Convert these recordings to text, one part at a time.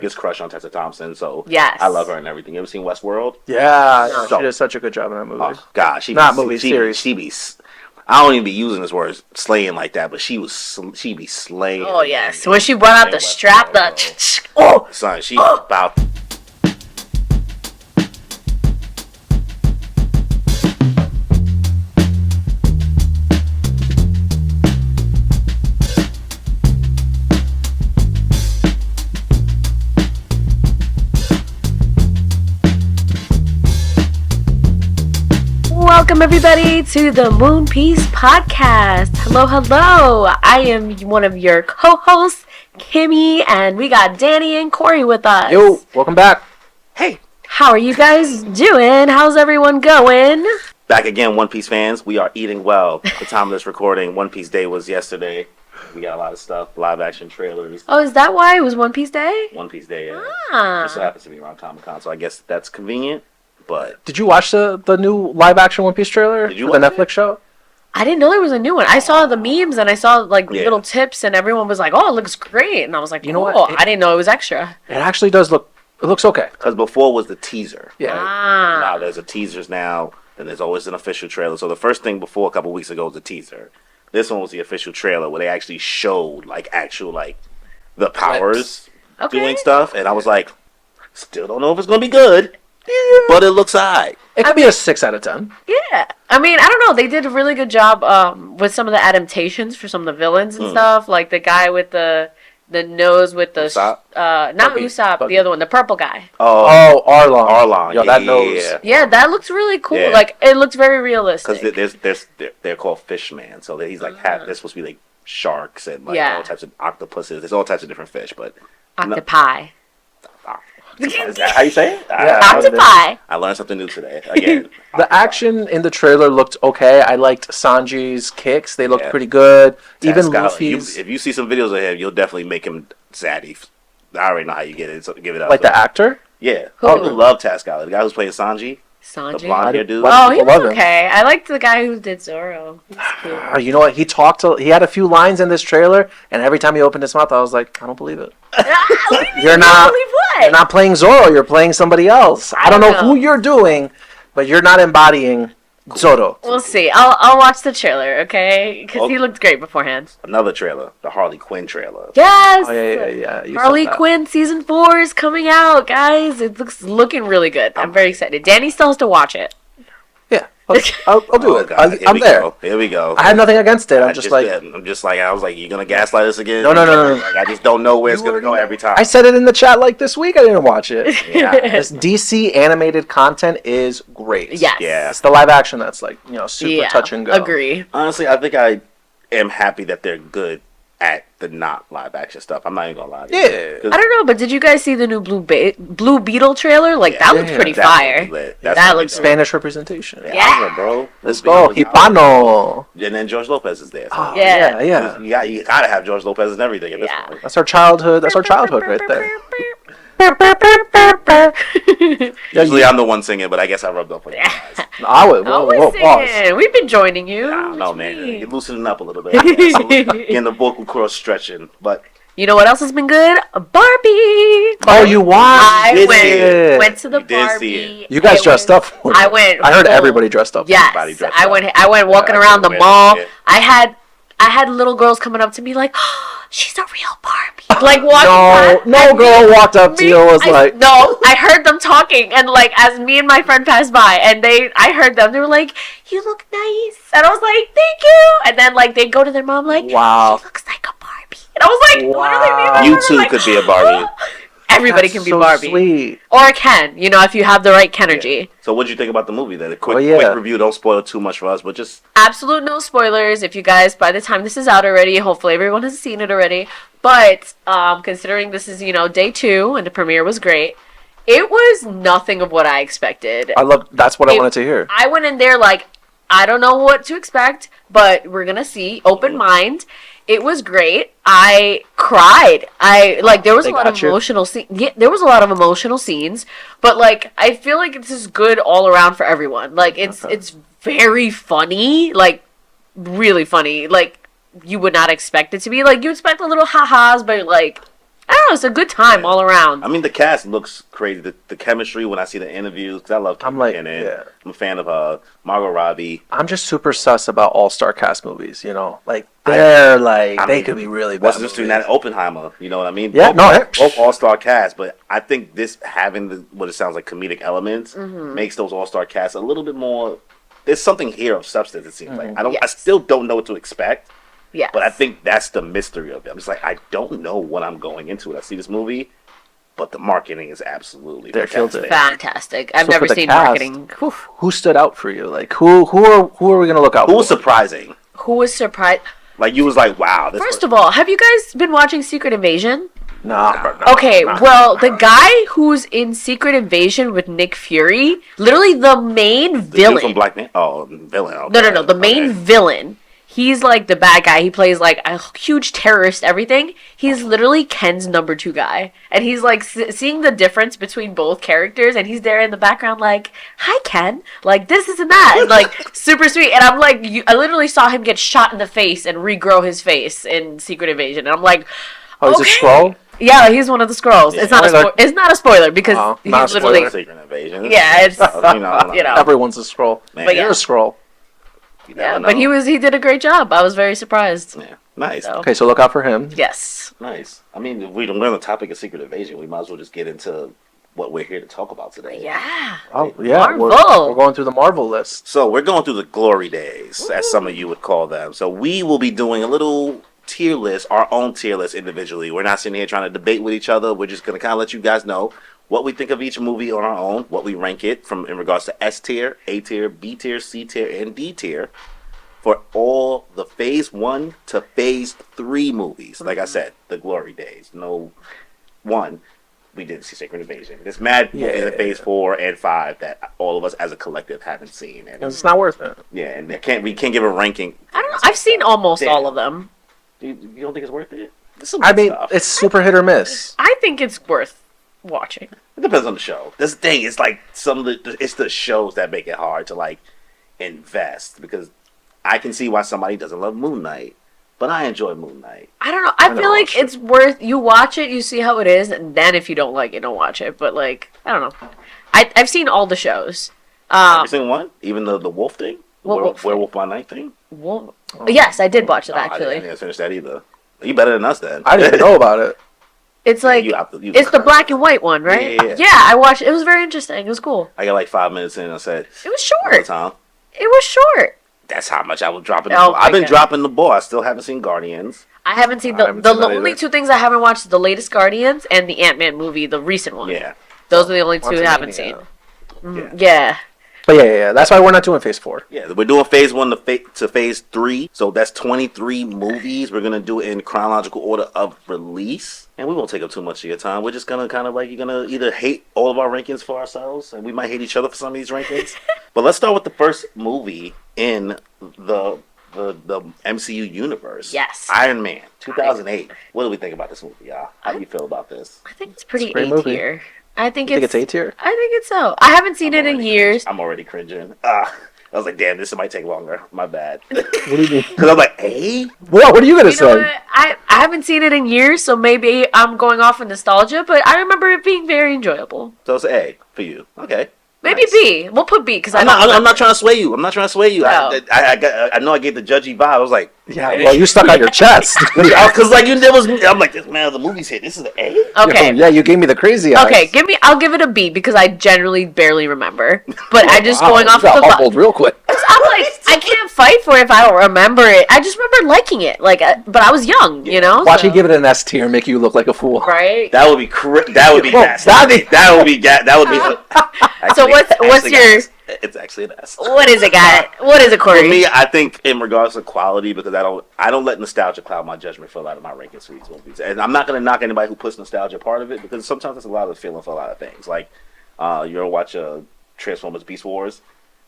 biggest crush on Tessa Thompson, so Yes. I love her and everything. You ever seen Westworld? Yeah, she did such a good job in that movie. Oh, God, series. She be, I don't even be using this word slaying like that, but she be slaying. Oh yes, when she brought out the strap, son, she about. Welcome everybody to the Moon Piece Podcast. Hello. I am one of your co-hosts, Kimmy, and we got Danny and Cory with us. Yo, welcome back. Hey, how are you guys doing? How's everyone going? Back again, One Piece fans. We are eating well. The time of this recording, One Piece Day was yesterday. We got a lot of stuff, live action trailers. Oh, is that why it was One Piece Day? One Piece Day, yeah. Ah. This happens to be around Comic-Con, so I guess that's convenient. But did you watch the new live action One Piece trailer? Did you for the watch Netflix show? I didn't know there was a new one. I saw the memes and I saw little tips and everyone was like, "Oh, it looks great," and I was like, "You know what? I didn't know it was extra." It actually does look. It looks okay. Because before was the teaser. Yeah. Now there's a teasers now. Then there's always an official trailer. So the first thing before a couple weeks ago was the teaser. This one was the official trailer where they actually showed the powers doing stuff, and I was like, still don't know if it's gonna be good. But it looks alright. It could be a 6 out of 10. Yeah. I mean, I don't know. They did a really good job with some of the adaptations for some of the villains and stuff. Like the guy with the nose with the... Usopp? not Usopp, the other one. The purple guy. Oh, Arlong. Arlong. Yo, that nose. Yeah, that looks really cool. Yeah. Like, it looks very realistic. Because they're called fishman. So he's like, they're supposed to be like sharks and all types of octopuses. There's all types of different fish, but... Octopi. Is that how you say it? Yeah. Octopi. I learned something new today. Again, the action in the trailer looked okay. I liked Sanji's kicks. They looked pretty good. Even Luffy's. If you see some videos of him, you'll definitely make him zaddy. I already know how you get it. So give it up. Like the actor? Yeah. Who? I love Tascala. The guy who's playing Sanji. The blonde hair dude. Oh, he was okay. I liked the guy who did Zoro. He was cool. You know what? He had a few lines in this trailer, and every time he opened his mouth, I was like, I don't believe it. You're not playing Zoro. You're playing somebody else. I don't know who you're doing, but you're not embodying Zoro. We'll see. I'll watch the trailer, okay? Because he looked great beforehand. Another trailer, the Harley Quinn trailer. Yes. Oh yeah. Harley Quinn season 4 is coming out, guys. It looking really good. I'm very excited. Danny still has to watch it. Yeah, I'll do it. God. I'm there. Here we go. I have nothing against it. I was like, you gonna gaslight us again? No. Like, I just don't know where it's gonna go every time. I said it in the chat this week. I didn't watch it. Yeah, this DC animated content is great. Yes. Yeah. It's the live action that's super touch and go. Agree. Honestly, I think I am happy that they're good at the not live action stuff. I'm not even gonna lie to you. Yeah. I don't know, but did you guys see the new Blue Beetle trailer? That looks pretty fire. That looks Spanish representation. Yeah, bro. Let's go, Hipano. And then George Lopez is there. So. Oh, yeah. You gotta have George Lopez and everything at this point. That's our childhood. That's our childhood right there. Usually I'm the one singing, but I guess I rubbed off on you guys. I would. Pause. We've been joining you. I don't know, man. You're loosening up a little bit. Getting the vocal cords stretching, but you know what else has been good? Barbie. Oh, you watched? I went to the Barbie. You guys dressed up. I went. I heard everybody dressed up. Yes, I went walking around the mall. I had little girls coming up to me like, oh, she's a real Barbie. Like walking. No girl walked up to you and was like. No, I heard them talking, and as me and my friend passed by, and I heard them. They were like, "You look nice," and I was like, "Thank you." And then they go to their mom like, "Wow, she looks like a Barbie," and I was like, "What are they mean?" You too could be a Barbie. Everybody can be Barbie. Sweet. Or Ken, if you have the right Kenergy. Yeah. So what'd you think about the movie then? A quick review. Don't spoil too much for us, but just... Absolute no spoilers. If you guys, by the time this is out already, hopefully everyone has seen it already. But considering this is, day 2 and the premiere was great, it was nothing of what I expected. That's what I wanted to hear. I went in there I don't know what to expect, but we're going to see. Open mind. It was great. I cried. There was a lot of emotional scenes. Yeah, there was a lot of emotional scenes, but I feel like it's just good all around for everyone. It's very funny, really funny. You would not expect it to be. You expect a little ha-has, but I don't know. It's a good time all around. I mean, the cast looks crazy. The chemistry when I see the interviews, because I love Kimmy in it. Yeah. I'm a fan of Margot Robbie. I'm just super sus about all-star cast movies, you know? Like, they could be really bad. Wasn't just doing that Oppenheimer, you know what I mean? Yeah, both all-star cast, but I think this having what it sounds like comedic elements makes those all-star casts a little bit more. There's something here of substance. It seems like I still don't know what to expect. Yeah, but I think that's the mystery of it. I'm just like, I don't know what I'm going into when I see this movie, but the marketing is absolutely fantastic. I've never seen marketing. Who stood out for you? Like, who are we gonna look out for? Who was surprising? Who was surprised? Like, you was like, wow. First of all, have you guys been watching Secret Invasion? No. Okay, well, the guy who's in Secret Invasion with Nick Fury, literally the main villain. Dude from Black Man? Oh, villain. Okay. No. The main villain. He's like the bad guy. He plays like a huge terrorist, everything. He's literally Ken's number 2 guy. And he's like seeing the difference between both characters. And he's there in the background like, hi, Ken. Like, this and that. And like, super sweet. And I'm like, I literally saw him get shot in the face and regrow his face in Secret Invasion. And I'm like, oh, he's a Skrull? Yeah, he's one of the Skrulls. Yeah. It's not a spoiler because he's literally Secret Invasion. Yeah, it's you know. Everyone's a Skrull. Man, but you're a Skrull. Yeah, but he did a great job. I was very surprised. Yeah, nice. Okay, so look out for him. Yes. Nice. I mean, if we're on the topic of Secret Invasion, we might as well just get into what we're here to talk about today. Yeah. Oh, yeah. Marvel. We're going through the Marvel list. So we're going through the glory days, as some of you would call them. So we will be doing a little tier list, our own tier list individually. We're not sitting here trying to debate with each other. We're just going to kind of let you guys know what we think of each movie on our own, what we rank it from in regards to S tier, A tier, B tier, C tier, and D tier for all the Phase 1 to Phase 3 movies. Like I said, the glory days. No one, we didn't see Secret Invasion. There's mad movies in Phase 4 and 5 that all of us as a collective haven't seen. And it's not worth it. Yeah, and we can't give a ranking. I don't know. I've seen almost all of them. You don't think it's worth it? I mean, it's super hit or miss. I think it's worth watching. It depends on the show. This thing is like it's the shows that make it hard to like invest, because I can see why somebody doesn't love Moon Knight, but I enjoy Moon Knight. I don't know. I feel like it's worth, you watch it, you see how it is, and then if you don't like it, don't watch it. But like, I don't know. I've seen all the shows. Every single one, even the wolf thing, Werewolf by Night thing. Yes, I did watch it actually. I didn't finish that either. You better than us then. I didn't know about it. It's like it's the black and white one, right? Yeah, I watched. It was very interesting. It was cool. I got like 5 minutes in and I said it was short. Time. It was short. That's how much I was dropping the ball. I've been dropping the ball. I still havenn't seen Guardians. I haven't seen the only 2 things I haven't watched: the latest Guardians and the Ant-Man movie, the recent one. Yeah, those are the only 2 I haven't seen. Yeah. But yeah. That's why we're not doing Phase 4. Yeah, we're doing Phase 1 to Phase 3. So that's 23 movies. We're gonna do it in chronological order of release, and we won't take up too much of your time. We're just gonna kind of like, you're gonna either hate all of our rankings for ourselves, and we might hate each other for some of these rankings. But let's start with the first movie in the MCU universe. Yes. Iron Man, 2008. What do we think about this movie, y'all? How do you feel about this? I think it's pretty A tier. I think it's A tier. I think it's so. I haven't seen it in years. I'm already cringing. I was like, damn, this might take longer. My bad. What do you mean? Because I'm like, A? What are you gonna say? What? I haven't seen it in years, so maybe I'm going off of nostalgia. But I remember it being very enjoyable. So it's A for you. Okay. Maybe nice. B. We'll put B because I'm not trying to sway you. I'm not trying to sway you. No. I know I gave the judgy vibe. I was like, yeah, well, you stuck out your chest. Because like I'm like, this man, the movie's hit. This is an A. Okay. Yeah, you gave me the crazy eyes. Okay, I'll give it a B because I generally barely remember. But I just going off the humbled real quick. I'm like, I can't fight for it if I don't remember it. I just remember liking it, like, but I was young, you know. Watch me give it an S tier, make you look like a fool. Right. That would be that would be gas. That would be. Actually, so what's your? It's actually an S. What is it, guy? What is it, Corey? For me, I think in regards to quality, because I don't let nostalgia cloud my judgment for a lot of my rankings for these movies, and I'm not going to knock anybody who puts nostalgia part of it, because sometimes it's a lot of the feeling for a lot of things. Like, you ever watch Transformers Beast Wars?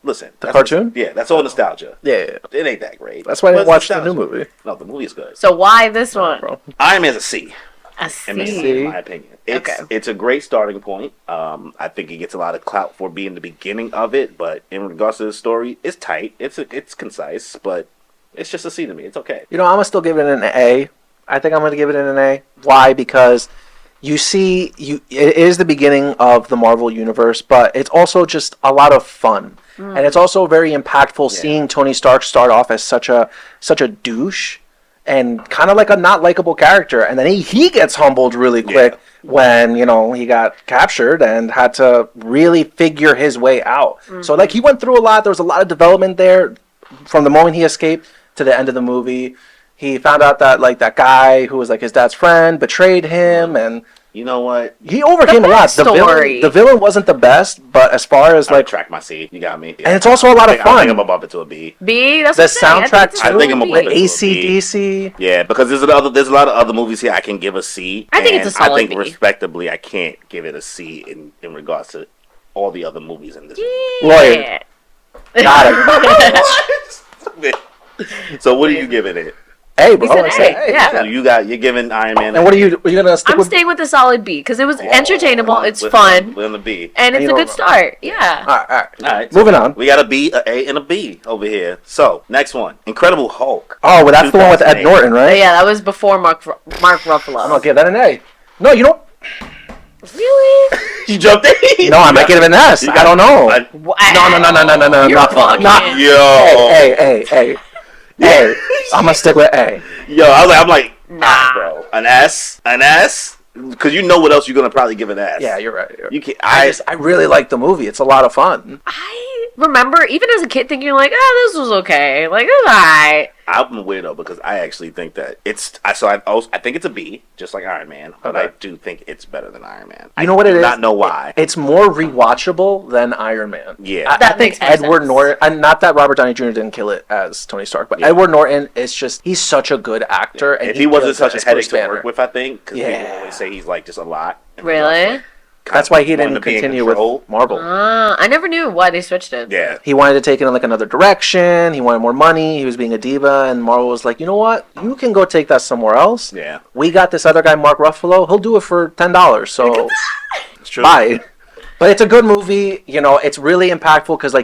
Listen, the cartoon? That's all nostalgia. Yeah. It ain't that great. That's why I didn't watch the new movie. No, the movie is good. So why this one? Bro. Iron Man's a C. A C. In my opinion. It's a great starting point. I think it gets a lot of clout for being the beginning of it, but in regards to the story, it's tight. It's concise, but it's just a C to me. It's okay. You know, I'm gonna still give it an A. I think I'm gonna give it an A. Why? Because you see, it is the beginning of the Marvel universe, but it's also just a lot of fun, and it's also very impactful seeing Tony Stark start off as such a douche and kind of like a not likable character, and then he gets humbled really quick when he got captured and had to really figure his way out. So like he went through a lot. There was a lot of development there from the moment he escaped to the end of the movie. He found out that like that guy who was like his dad's friend betrayed him, and you know what? He overcame a lot. The villain wasn't the best, but as far as like track my C, you got me. Yeah. And it's also a lot of fun. I think I'm gonna bump it to a B. B. That's the soundtrack too. I think I'm gonna bump it to AC/DC. Yeah, because there's a lot of other movies here I can give a C. I think it's a solid I think B. Respectably, I can't give it a C in regards to all the other movies in this. Lawyer. Got it. So what are you giving it? A, bro. Yeah. So you're giving Iron Man. And what are you gonna stick I'm with? staying with a solid B because it was entertainable. It's fun. We're on the B, and it's a good start. Yeah. All right. Moving on. We got a B, a A, and a B over here. So next one, Incredible Hulk. Oh, well, that's the one with Ed Norton, right? Yeah, that was before Mark Ruffalo. I'm gonna give that an A. No, you don't. Really? You jumped in? No, I might give it an S. I don't know. No. You're fucking. Hey. Hey, I'm gonna stick with A. Yo, I'm like, nah, bro. An S, because you know what else you're gonna probably give an S. Yeah, you're right. You can't. I really like the movie. It's a lot of fun. I remember even as a kid thinking like, this was okay. Like, it was alright. I'm a weirdo because I actually think that I think it's a B, just like Iron Man, but I do think it's better than Iron Man. You know what it is? I do not know why. It's more rewatchable than Iron Man. Yeah. I think Edward Norton, not that Robert Downey Jr. didn't kill it as Tony Stark, but Edward Norton is just, he's such a good actor. And if he wasn't such a headache to work with, I think, because people always say he's like just a lot. Really? That's why he didn't continue with Marvel. I never knew why they switched it. Yeah. He wanted to take it in like another direction. He wanted more money. He was being a diva, and Marvel was like, you know what? You can go take that somewhere else. Yeah. We got this other guy, Mark Ruffalo. He'll do it for $10. So, it's true. Bye. But it's a good movie. It's really impactful because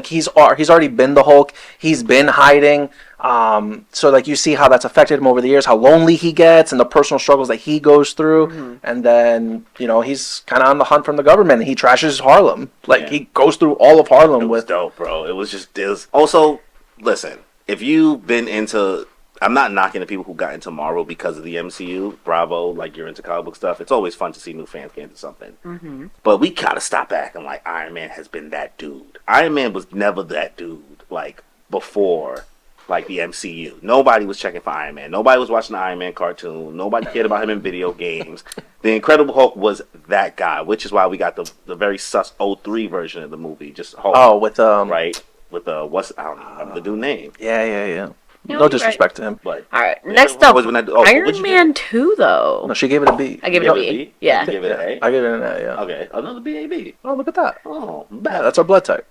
he's already been the Hulk. He's been hiding. So like you see how that's affected him over the years, how lonely he gets, and the personal struggles that he goes through. And then he's kind of on the hunt from the government. And he trashes Harlem. He goes through all of Harlem. It was dope, bro. It was also, listen, if you've been into, I'm not knocking the people who got into Marvel because of the MCU. Bravo, like you're into comic book stuff. It's always fun to see new fans get into something. But we gotta stop acting like Iron Man has been that dude. Iron Man was never that dude like before. Like the MCU. Nobody was checking for Iron Man. Nobody was watching the Iron Man cartoon. Nobody cared about him in video games. The Incredible Hulk was that guy, which is why we got the very sus 03 version of the movie. Just Hulk. Oh, with right? With I don't remember the dude's name. Yeah. No disrespect to him. But all right, next up, Iron Man 2 though. No, she gave it a B. I gave it a B. Yeah. You give it an A? I give it an A, yeah. Okay, another B. Oh, look at that. Oh, yeah, that's our blood type.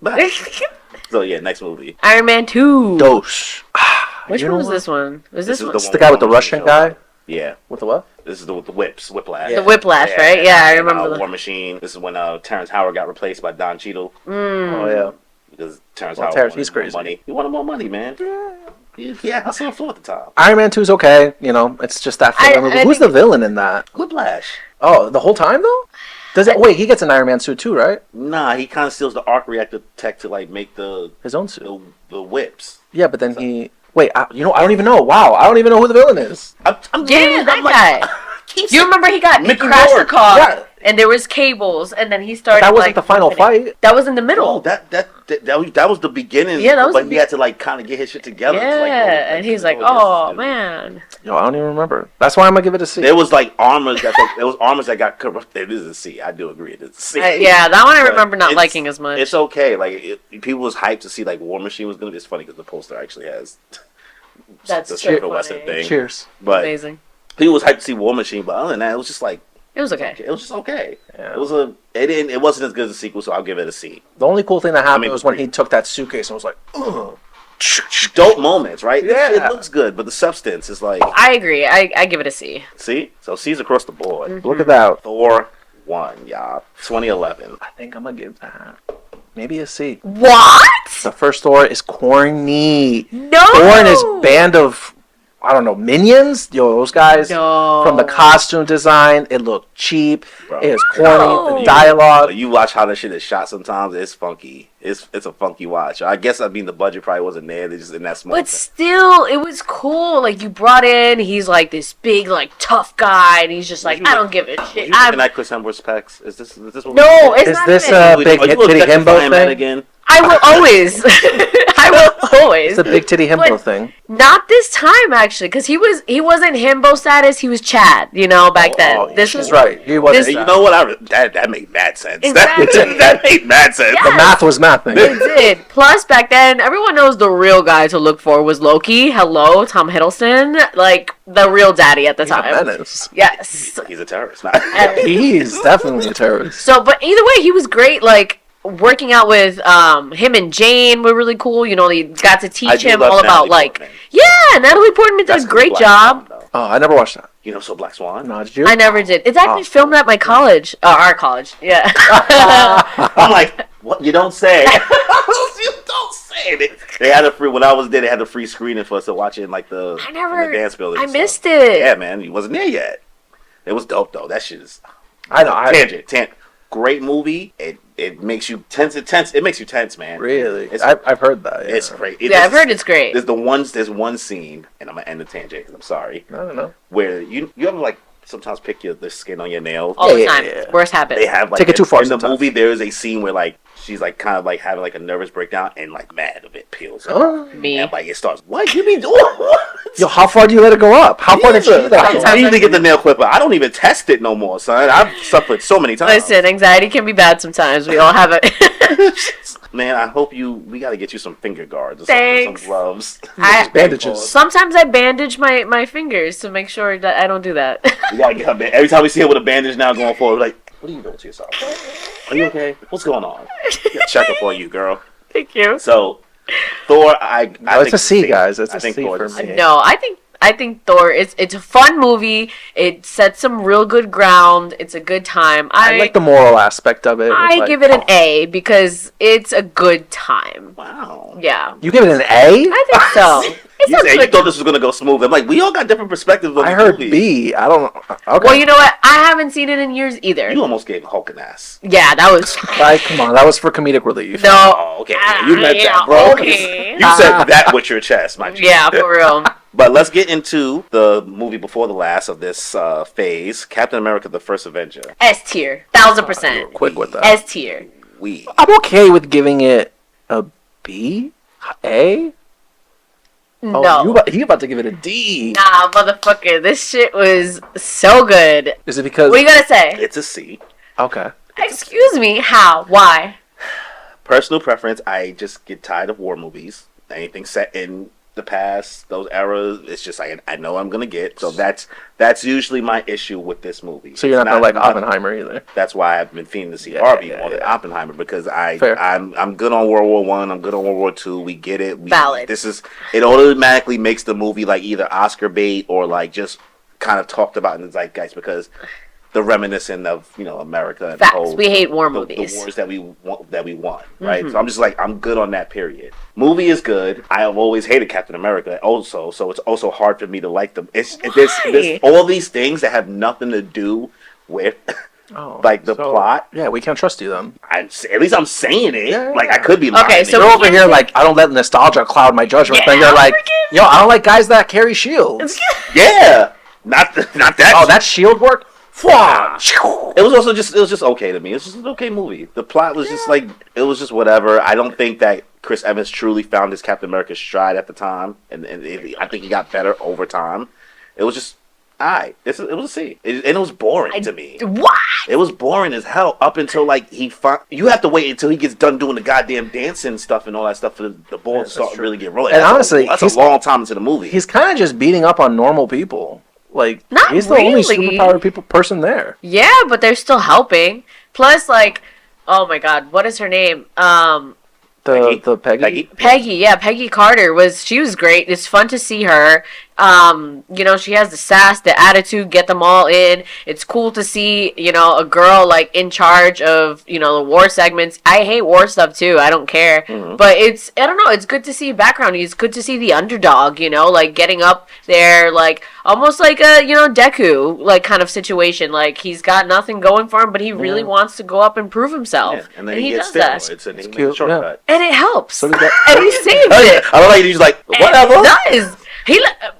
So yeah, next movie. Iron Man 2. Dose. Which one was this one? Was this one? It's the guy with the Russian guy? Yeah. With the what? This is the whiplash. The whiplash, right? Yeah, I remember. War Machine. This is when Terrence Howard got replaced by Don Cheadle. Oh yeah. Because Terrence Howard wanted he's crazy. more money. He wanted more money, man. Yeah, I saw him at the top. Iron Man 2 is okay. It's just that movie. Who's the villain in that? Whiplash. Oh, the whole time though? Wait, he gets an Iron Man suit too, right? Nah, he kind of steals the arc reactor tech to like make his own suit. The whips. Yeah, but then he. Wait, I don't even know. Wow, I don't even know who the villain is. That guy. You remember he crashed the car, and there was cables, and then he started. That wasn't the final fight. That was in the middle. Oh, that was the beginning. Yeah, that was. But he had to like kind of get his shit together. Yeah, and he's like, "Oh man." Yo, I don't even remember. That's why I'm gonna give it a C. There was like armors that got corrupted. It is a C. I do agree. It is a C. Yeah, that one I remember not liking as much. It's okay. Like people was hyped to see like War Machine was gonna be. It's funny because the poster actually has. That's the so Western thing. Cheers. But amazing. People was hyped to see War Machine, but other than that, it was just like. It was okay. It was just okay. Yeah. It wasn't as good as a sequel, so I'll give it a C. The only cool thing that happened was when he took that suitcase and was like, ugh. Dope moments, right? Yeah. It looks good, but the substance is like. I agree. I give it a C. See? So C's across the board. Mm-hmm. Look at that. Thor 1, y'all. 2011. I think I'm gonna give that maybe a C. What? The first Thor is corny. No. Thor and his band of I don't know, Minions. Yo, those guys from the costume design, it looked cheap. Bro. It was corny. The dialogue. You watch how that shit is shot. Sometimes it's funky. It's a funky watch. I guess the budget probably wasn't there. They just in that small. But still, it was cool. Like you brought in, he's like this big, like tough guy, and he's just like, I don't give a shit. You looking at Chris Hemsworth's pecs? Is this what no? It's is not this a big titty himbo thing again? I will always. I will always. It's a big titty himbo thing. Not this time, actually, because he wasn't himbo status. He was Chad, back then. This was right. He was. You know what? That made mad sense. Exactly. That made mad sense. Yes. The math was mathing. It did. Plus, back then, everyone knows the real guy to look for was Loki. Hello, Tom Hiddleston, like the real daddy at the time. A menace. Yes. He's a terrorist. He's definitely a terrorist. So, but either way, he was great. Like working out with him and Jane were really cool. They got to teach him all about Natalie Portman did a great job. Oh, I never watched that. You never saw Black Swan? No, did you? I never did. It's actually filmed at my college, our college. Yeah. I'm like, what? You don't say. You don't say it. They had a free when I was there. They had a free screening for us to watch it in like in the dance building. I missed it. Yeah, man, he wasn't there yet. It was dope though. That shit is. I know. Tangent. Great movie. It makes you tense. It makes you tense, man. Really? I've heard that. Yeah. It's great. I've heard it's great. There's one scene, and I'm gonna end the tangent because I'm sorry. I don't know. Where you ever like sometimes pick the skin on your nails all the time. Yeah. Worst habit. They have like take it too far. In the movie, there is a scene where like she's like kind of like having like a nervous breakdown and like mad of it peels. Me. And like it starts. What you be doing? Yo, how far do you let it go up? How far did you? I usually get the nail clipper. I don't even test it no more, son. I've suffered so many times. Listen, anxiety can be bad sometimes. We all have it. Man, I hope we gotta get you some finger guards or Thanks. some gloves. Bandages. Sometimes I bandage my fingers to make sure that I don't do that. We gotta get her every time we see her with a bandage now going forward, we're like, what are you doing to yourself? Are you okay? What's going on? Check up on you, girl. Thank you. So, Thor, it's a C, guys. It's a C for me. No, I think Thor. It's a fun movie. It sets some real good ground. It's a good time. I like the moral aspect of it. I give it an A because it's a good time. Wow. Yeah. You give it an A? I think so. You thought this was gonna go smooth. I'm like, we all got different perspectives. I heard B. I don't know. Okay. Well, you know what? I haven't seen it in years either. You almost gave Hulk an ass. Yeah, that was. Like, come on, that was for comedic relief. No. Oh, okay. You meant that, bro. Okay. You said that with your chest, my G. Yeah, for real. But let's get into the movie before the last of this phase, Captain America: The First Avenger. S tier, 1000%. Quick with that. S tier. I'm okay with giving it a B, A. No. Oh, you about to give it a D. Nah, motherfucker. This shit was so good. Is it because... What are you gonna say? It's a C. Okay. Excuse me, how? Why? Personal preference, I just get tired of war movies. Anything set in the past, those eras, it's just like I know I'm gonna get. So that's usually my issue with this movie. So you're not gonna like Oppenheimer either. That's why I've been fiending to see Barbie more than Oppenheimer, because I'm good on World War I, I'm good on World War II. We get it. Valid. It automatically makes the movie like either Oscar bait or like just kind of talked about in the zeitgeist because the reminiscent of America and Facts. We hate war movies. The wars that we want, right? So I'm just like I'm good on that period. Movie is good. I have always hated Captain America also, so it's also hard for me to like them. There's all these things that have nothing to do with like the plot. Yeah, we can't trust you then. At least I'm saying it. Yeah. Like I could be lying. Okay, so you're over here like I don't let nostalgia cloud my judgment. Then you're like, yo, I don't like guys that carry shields. Yeah, not that. Oh, that shield work. It was just okay to me. It was just an okay movie. The plot was just like it was just whatever. I don't think that Chris Evans truly found his Captain America stride at the time, and I think he got better over time. It was just it was a C, and it was boring to me. What? It was boring as hell up until like you have to wait until he gets done doing the goddamn dancing stuff and all that stuff for the ball to start really get rolling. And honestly, that's a long time into the movie. He's kind of just beating up on normal people. Like, Not he's the really. only superpowered person there. Yeah, but they're still helping. Plus, like, oh my god, what is her name? The Peggy? Peggy, yeah, Peggy Carter she was great. It's fun to see her. She has the sass, the attitude, get them all in. It's cool to see, a girl like in charge of, the war segments. I hate war stuff too. I don't care. Mm-hmm. But I don't know, it's good to see background. It's good to see the underdog, like getting up there, like almost like a, Deku, like kind of situation. Like he's got nothing going for him, but he really wants to go up and prove himself. Yeah. And then he does that. It's cute shortcut. Yeah. And it helps. So and he saved it. I don't like he's like, whatever. It does.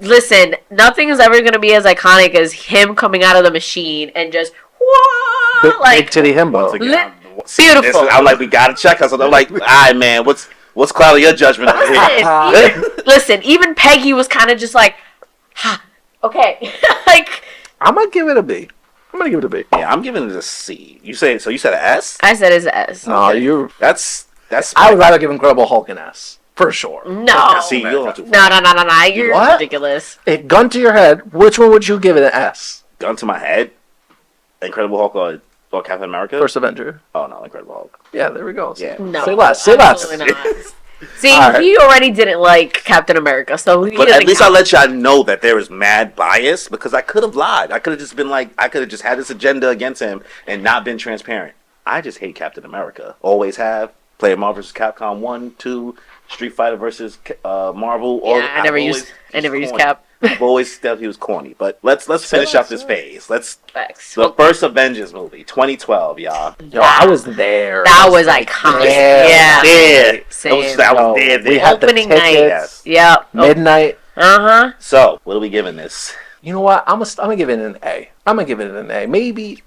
Listen, nothing is ever gonna be as iconic as him coming out of the machine and just big titty himbo. Beautiful. I'm like, we gotta check us. I'm like, all right, man, what's clouding your judgment over here? Listen, even Peggy was kind of just like, okay, like. I'm gonna give it a B. Yeah, I'm giving it a C. You said an S? I said it's an S. No, okay. That's. I would rather give Incredible Hulk an S. For sure. No. See, no. You're ridiculous. If gun to your head, which one would you give it an S? Gun to my head? Incredible Hulk or Captain America? First Avenger. Oh, no, Incredible Hulk. Yeah, there we go. Yeah. No. Say less. Not. See, he already didn't like Captain America, so but at least I let y'all know that there was mad bias because I could have lied. I could have just been like, I could have just had this agenda against him and not been transparent. I just hate Captain America. Always have. Played Marvel vs. Capcom 1, 2, Street Fighter versus Marvel. Yeah, I never used Cap. I've always thought he was corny. But let's finish up this phase. The first Avengers movie, 2012, y'all. Yo, I was there. That was iconic. Yeah. Same. I was there. We had opening the tickets, night. Yep. Midnight. So, what are we giving this? You know what? I'm gonna give it an A. Maybe.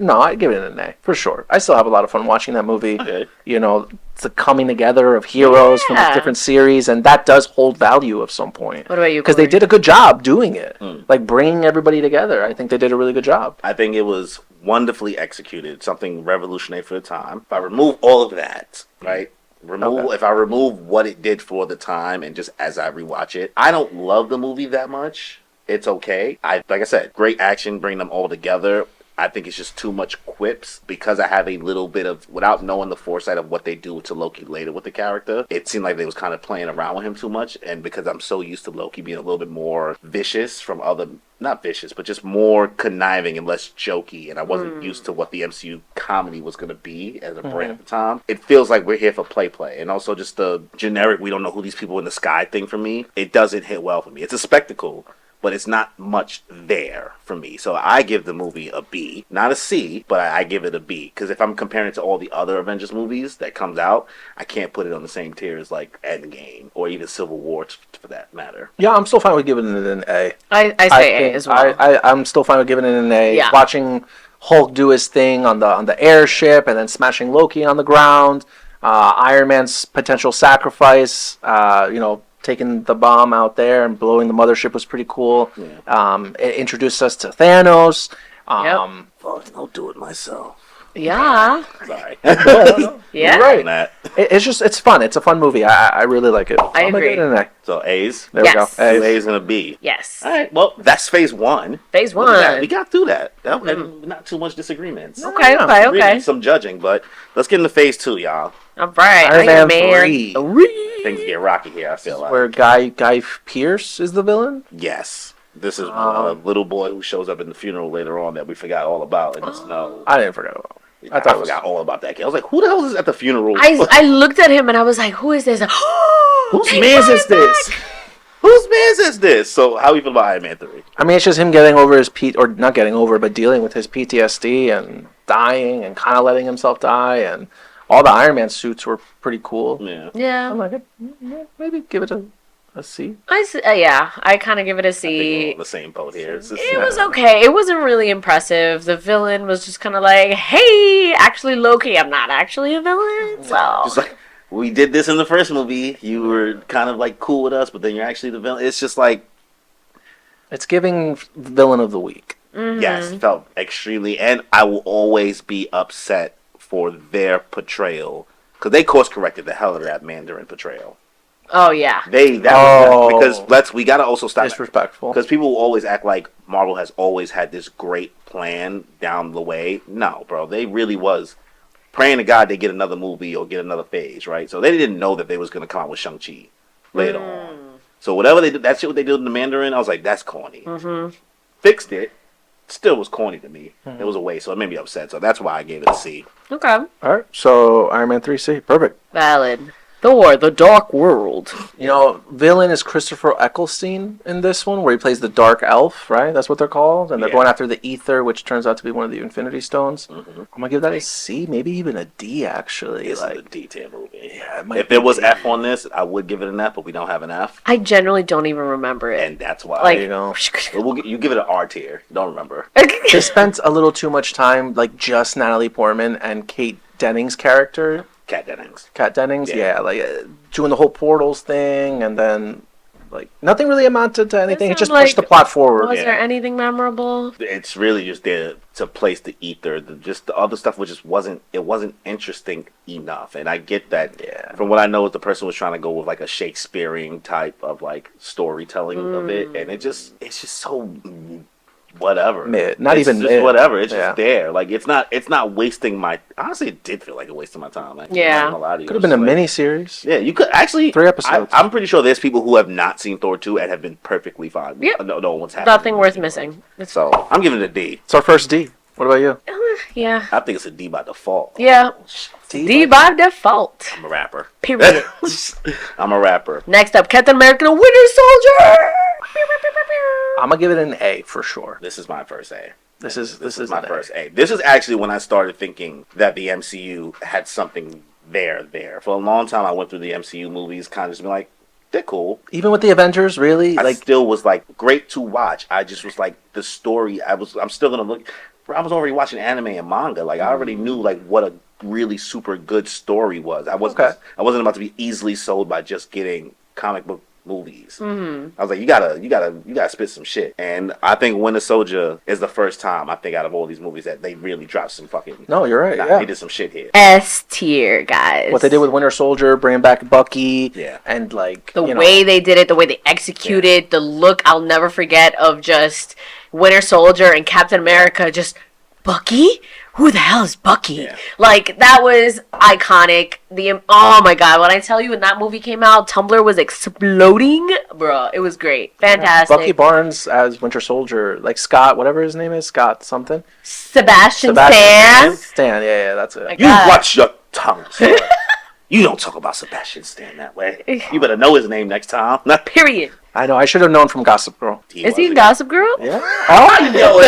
No, I'd give it an A for sure. I still have a lot of fun watching that movie. Okay. It's the coming together of heroes from different series, and that does hold value at some point. What about you? Because they did a good job doing it, like bringing everybody together. I think they did a really good job. I think it was wonderfully executed, something revolutionary for the time. If I remove all of that, right? If I remove what it did for the time, and just as I rewatch it, I don't love the movie that much. It's okay. Like I said, great action, bring them all together. I think it's just too much quips because I have a little bit of, without knowing the foresight of what they do to Loki later with the character, it seemed like they was kind of playing around with him too much. And because I'm so used to Loki being a little bit more vicious from other, not vicious, but just more conniving and less jokey. And I wasn't used to what the MCU comedy was going to be as a brand at the time. It feels like we're here for play. And also just the generic, we don't know who these people in the sky thing for me. It doesn't hit well for me. It's a spectacle, but it's not much there for me. So I give the movie a B. Not a C, but I give it a B. Because if I'm comparing it to all the other Avengers movies that comes out, I can't put it on the same tier as like Endgame or even Civil War for that matter. Yeah, I'm still fine with giving it an A. I say A as well. I'm still fine with giving it an A. Yeah. Watching Hulk do his thing on the airship and then smashing Loki on the ground. Iron Man's potential sacrifice, taking the bomb out there and blowing the mothership was pretty cool. Yeah. It introduced us to Thanos. I'll do it myself. Yeah. Sorry. No. Yeah. You're right. It's fun. It's a fun movie. I really like it. I agree. Give it an A. So A's? There we go. Two A's and a B. Yes. All right. Well, that's phase one. Phase one. We got through that. Not too much disagreements. Okay. Some judging, but let's get into phase two, y'all. All right. Iron Man 3. Things get rocky here, I feel like. Where Guy Pearce is the villain? Yes. This is a little boy who shows up in the funeral later on that we forgot all about. And I didn't forget about him. I forgot all about that kid. I was like, who the hell is at the funeral? I looked at him and I was like, who is this? Whose man's is this? Whose man's is this? So how do you feel about Iron Man 3? I mean, it's just him getting over his or not getting over, but dealing with his PTSD and dying and kind of letting himself die, and all the Iron Man suits were pretty cool. Yeah. I'm like, maybe give it a C. I kind of give it a C. I think we're on the same boat here. It was okay. It wasn't really impressive. The villain was just kind of like, hey, actually, Loki, I'm not actually a villain. So just like, we did this in the first movie. You were kind of like cool with us, but then you're actually the villain. It's just like, it's giving villain of the week. Mm-hmm. Yes, felt extremely, and I will always be upset for their portrayal because they course corrected the hell out of that Mandarin portrayal. Oh yeah, because we gotta also stop disrespectful because people will always act like Marvel has always had this great plan down the way. No, bro, they really was praying to God they get another movie or get another phase, right? So they didn't know that they was gonna come out with Shang-Chi later on. So whatever they did, that shit what they did in the Mandarin, I was like, that's corny. Mm-hmm. Fixed it. Still was corny to me. It was a waste, so it made me upset. So that's why I gave it a C. Okay. All right, so Iron Man 3C, perfect. Valid. Thor: The Dark World. You know, villain is Christopher Eccleston in this one, where he plays the Dark Elf, right? That's what they're called. And they're going after the Ether, which turns out to be one of the Infinity Stones. I'm going to give that a C, maybe even a D, actually. It's a D tier movie. Yeah, if there was F on this, I would give it an F, but we don't have an F. I generally don't even remember it. And that's why. Like, you know. You give it an R tier. Don't remember. They spent a little too much time, like, just Natalie Portman and Kate Dennings' character. Kat Dennings. Kat Dennings, yeah, like doing the whole portals thing, and then like nothing really amounted to anything. It just pushed the plot forward. Was there anything memorable? It's really just there to place the ether. Just the other stuff wasn't interesting enough. And I get that. Yeah. From what I know, the person was trying to go with like a Shakespearean type of like storytelling of it, and it's just so. Whatever. It's just whatever. It's just there. Like it's not wasting my. Honestly, it did feel like a waste of my time. Like, yeah. Could have been a mini series. Yeah, you could actually 3 episodes. I'm pretty sure there's people who have not seen Thor 2 and have been perfectly fine. Yep. No one's happened. Nothing worth missing. So I'm giving it a D. It's our first D. What about you? Yeah. I think it's a D by default. Yeah. D by default. I'm a rapper. Period. I'm a rapper. Next up, Captain America: The Winter Soldier. I'm gonna give it an A for sure. This is my first A. This is my first A. This is actually when I started thinking that the MCU had something there. For a long time, I went through the MCU movies, kind of just be like, they're cool. Even with the Avengers, really, I still was like great to watch. I just was like the story. I'm still gonna look. I was already watching anime and manga. Like I already knew like what a really super good story was. I wasn't about to be easily sold by just getting comic book movies. I was like, you gotta spit some shit. And I think Winter Soldier is the first time I think out of all these movies that they really dropped some fucking. No, you're right. They did some shit here. S tier, guys. What they did with Winter Soldier, bringing back Bucky, and like the way they did it, the way they executed, the look I'll never forget of just Winter Soldier and Captain America. Just Bucky. Who the hell is Bucky? Yeah. Like, that was iconic. Oh my god, when I tell you when that movie came out, Tumblr was exploding. Bruh, it was great. Fantastic. Bucky Barnes as Winter Soldier, like Scott, whatever his name is, Scott something. Sebastian Stan. Stan, yeah, that's it. You watch your tongue, sir. You don't talk about Sebastian Stan that way. You better know his name next time. Period. I know. I should have known from Gossip Girl. Is he in Gossip Girl? Yeah. Oh, yo,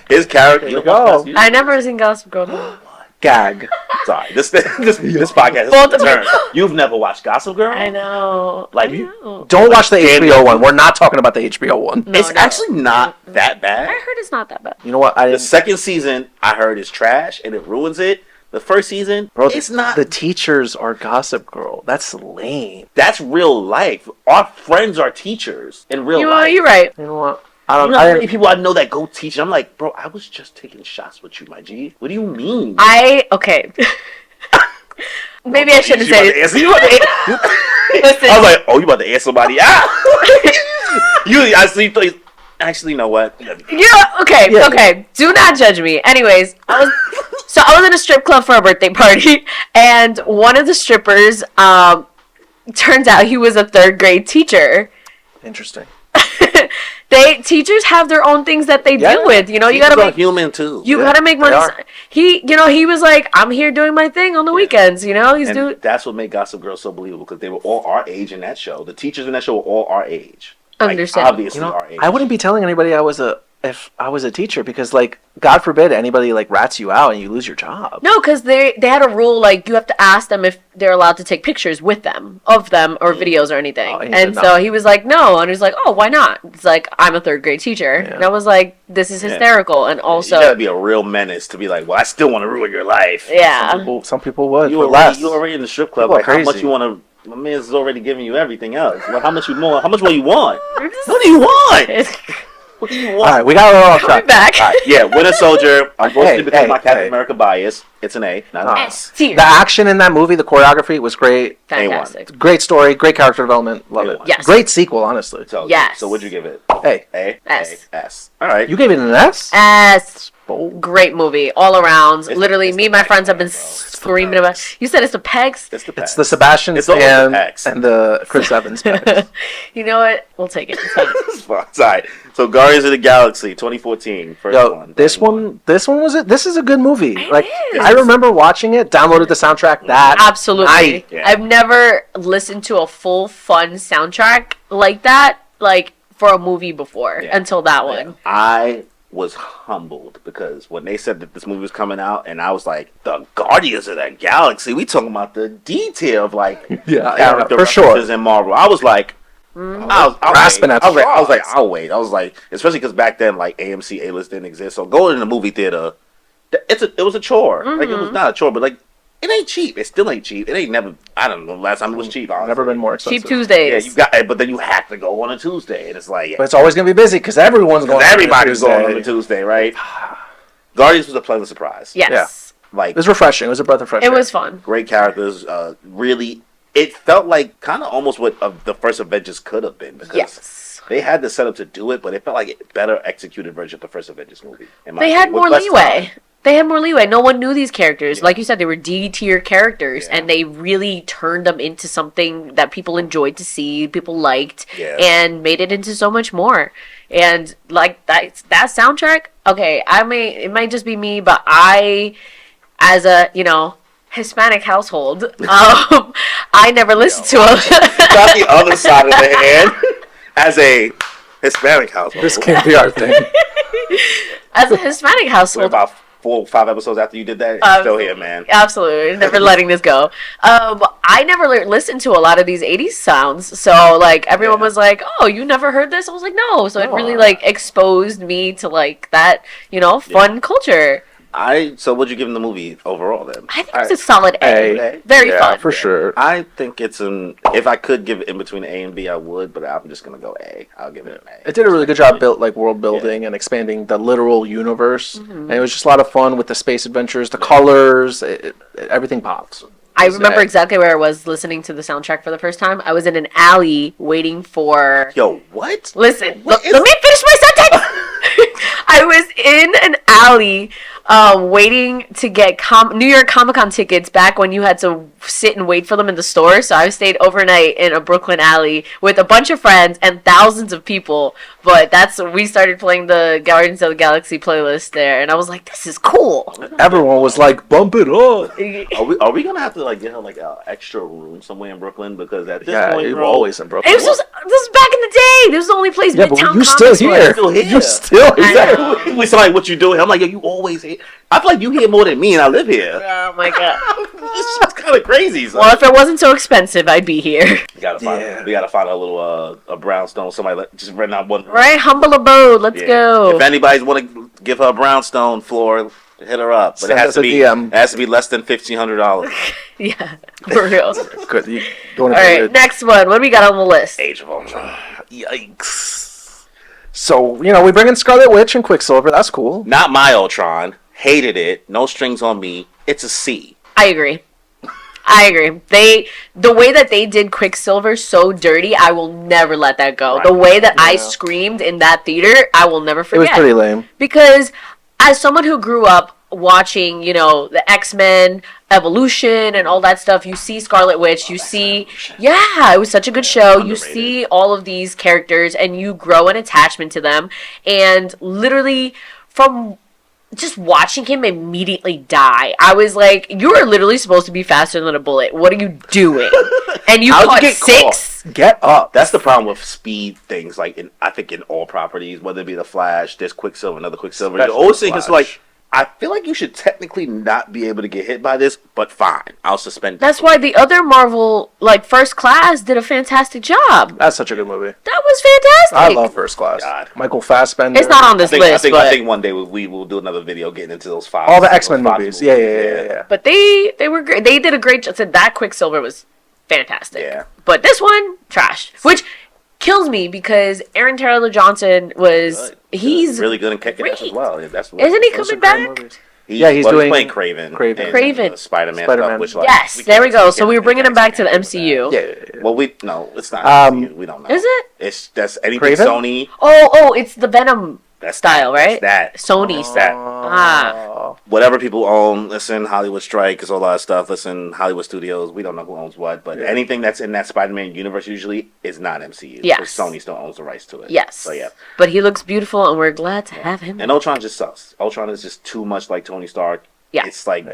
his character. There you go. I never seen Gossip Girl. Gag. Sorry, this podcast is a turn. You've never watched Gossip Girl? I know. Like, don't watch the HBO one. We're not talking about the HBO one. No, it's actually not that bad. I heard it's not that bad. You know what? The second season I heard is trash and it ruins it. The first season, bro, it's not. The teachers are Gossip Girl. That's lame. That's real life. Our friends are teachers in real life. You're right. You know what? I don't know how many people I know that go teach. I'm like, bro, I was just taking shots with you, my G. What do you mean? Okay. Maybe I shouldn't say it. Listen. I was like, oh, you about to ask somebody out? Actually, you know what? Yeah. Okay. Do not judge me. Anyways, I was in a strip club for a birthday party, and one of the strippers, turns out he was a 3rd grade teacher. Interesting. Teachers have their own things that they deal with. You know, you gotta make human too. You gotta make money. He was like, I'm here doing my thing on the weekends. You know, That's what made Gossip Girl so believable because they were all our age in that show. The teachers in that show were all our age. Understand? Like, obviously, our age. I wouldn't be telling anybody if I was a teacher because, like, God forbid anybody like rats you out and you lose your job. No, because they had a rule like you have to ask them if they're allowed to take pictures with them, of them, or videos or anything. And so he was like, no, and he's like, oh, why not? It's like, I'm a 3rd grade teacher, and I was like, this is hysterical, and also you gotta be a real menace to be like, well, I still want to ruin your life. Yeah, some people would. You already in the strip club. Like, crazy. How much you want to? My man's already giving you everything else. Like, how much more you want? What do you want? What do you want? All right, we got a little off track. Back. All right, yeah, Winter Soldier. Unfortunately, because of my Captain America bias. It's an A, not an S. tier. The action in that movie, the choreography was great. Fantastic. Great story, great character development. Love it. Yes. Great sequel, honestly. So, Yes. So what'd you give it? A. S. S. All right. You gave it an S? S. Bold. Great movie all around. Literally, it's me the and my friends have been Pegs, bro. screaming about. You said it's the pegs. It's the It's the Sebastian It's always Stan the Pegs. and the Chris Evans pegs. You know what? We'll take it. It's fine. It's fine. It's all right. So Guardians of the Galaxy 2014. First Yo, one. this one was it. This is a good movie. It is. I remember watching it, downloaded the soundtrack that Absolutely. night. Yeah. I've never listened to a full fun soundtrack like that, like for a movie before until that one. I was humbled because when they said that this movie was coming out, and I was like, the Guardians of the Galaxy, we talking about the detail of like character for sure. references in Marvel. I was like, I was Grasping at I was like, straws. I'll wait. I was like, especially because back then like AMC A-list didn't exist, so going in the movie theater, it was a chore. Like it was not a chore, but like it ain't cheap. It still ain't cheap. It ain't never. I don't know. Last time it was cheap. Honestly. Never been more expensive. Cheap Tuesdays. Yeah, you got, but then you have to go on a Tuesday, and it's like, But it's always gonna be busy because everyone's going. everybody's going on a Tuesday, right? Guardians was a pleasant surprise. Yes. Like It was refreshing. It was a breath of fresh air. It was fun. great characters. Really, it felt like kind of almost what the first Avengers could have been because Yes. they had the setup to do it, but it felt like a better executed version of the first Avengers movie. in my They had opinion, with more less leeway. time. They had more leeway. No one knew these characters. Like you said, they were D tier characters, Yeah. and they really turned them into something that people enjoyed to see, people liked, Yeah. and made it into so much more. And like that soundtrack. Okay, it might just be me, but I, as a Hispanic household, I never listened to Got the other side of the hand as a Hispanic household. This can't be our thing. as a Hispanic We're household. about 4 or 5 episodes after you did that. You're still here, man. Absolutely, never letting this go. I never listened to a lot of these '80s sounds, so like everyone was like, "Oh, you never heard this?" I was like, "No." So it really like exposed me to like that, fun culture. So what'd you give the movie overall then? I think it's a solid A. A. Very Yeah, fun. for sure. I think it's if I could give it in between A and B, I would, but I'm just gonna go A. I'll give it an A. It did a really good job world building and expanding the literal universe. And it was just a lot of fun with the space adventures, the colors, everything pops. I remember exactly where I was listening to the soundtrack for the first time. I was in an alley waiting for. Yo, what? Listen, What is- let me finish my sentence. I was in an alley waiting to get New York Comic Con tickets back when you had to sit and wait for them in the store. So I stayed overnight in a Brooklyn alley with a bunch of friends and thousands of people. But we started playing the Guardians of the Galaxy playlist there, and I was like, "This is cool." Everyone was like, "Bump it up!" Are we gonna have to like get her like an extra room somewhere in Brooklyn because at this Yeah, point, you're bro, always in Brooklyn. This was back in the day. This was the only place. Yeah, but Midtown you still Comics here. was. Still here. You still I here. know. We saw like what you doing. I'm like, yo, you always here. I feel like you here more than me, and I live here. Oh my god. This shit's kind of crazy. So. Well, if it wasn't so expensive, I'd be here. We gotta find a little a brownstone. Somebody just rent out one. Right, humble abode. Let's Yeah. go. If anybody's want to give her a brownstone floor, hit her up. But Send us a DM. It has to be less than $1,500. Yeah, for real. Good. You going All right, next one. What do we got on the list? Age of Ultron. Yikes. So, we bring in Scarlet Witch and Quicksilver. That's cool. Not my Ultron. Hated it. No strings on me. It's a C. I agree. The way that they did Quicksilver so dirty, I will never let that go. Right. The way that I screamed in that theater, I will never It forget. was pretty lame. Because as someone who grew up watching, the X-Men evolution and all that stuff, you see Scarlet Witch, it was such a good show. You see all of these characters and you grow an attachment to them. And literally from just watching him immediately die, I was like, you are literally supposed to be faster than a bullet. What are you doing? And you caught 6? Get up. That's the problem with speed things. Like I think in all properties, whether it be the Flash, this Quicksilver, another Quicksilver, you always think it's like, I feel like you should technically not be able to get hit by this, but fine, I'll suspend. That's why the other Marvel, like First Class, did a fantastic job. That's such a good movie. That was fantastic. I love First Class. God. Michael Fassbender. It's not on this list, I but think one day we will do another video getting into those five. all the X-Men those five movies. Yeah. but they were great. They did a great job. Said that Quicksilver was fantastic. Yeah. But this one, trash. Which kills me because Aaron Taylor Johnson was He's really good in kicking ass as well. Yeah, Isn't he coming back? He's playing Craven. Spider-Man stuff. Which, yes, there we go. So we were bringing him back to the MCU. Yeah. Well, it's not MCU. We don't know. Is it? That's anything Craven? Sony. Oh, it's the Venom style, right? That's Sony's. That. Whatever people own, listen, Hollywood strike is a lot of stuff. Listen, Hollywood Studios, we don't know who owns what, but anything that's in that Spider-Man universe usually is not MCU. Yes. Sony still owns the rights to it. Yes. So yeah. But he looks beautiful, and we're glad to have him. And Ultron just sucks. Ultron is just too much like Tony Stark. Yeah. It's like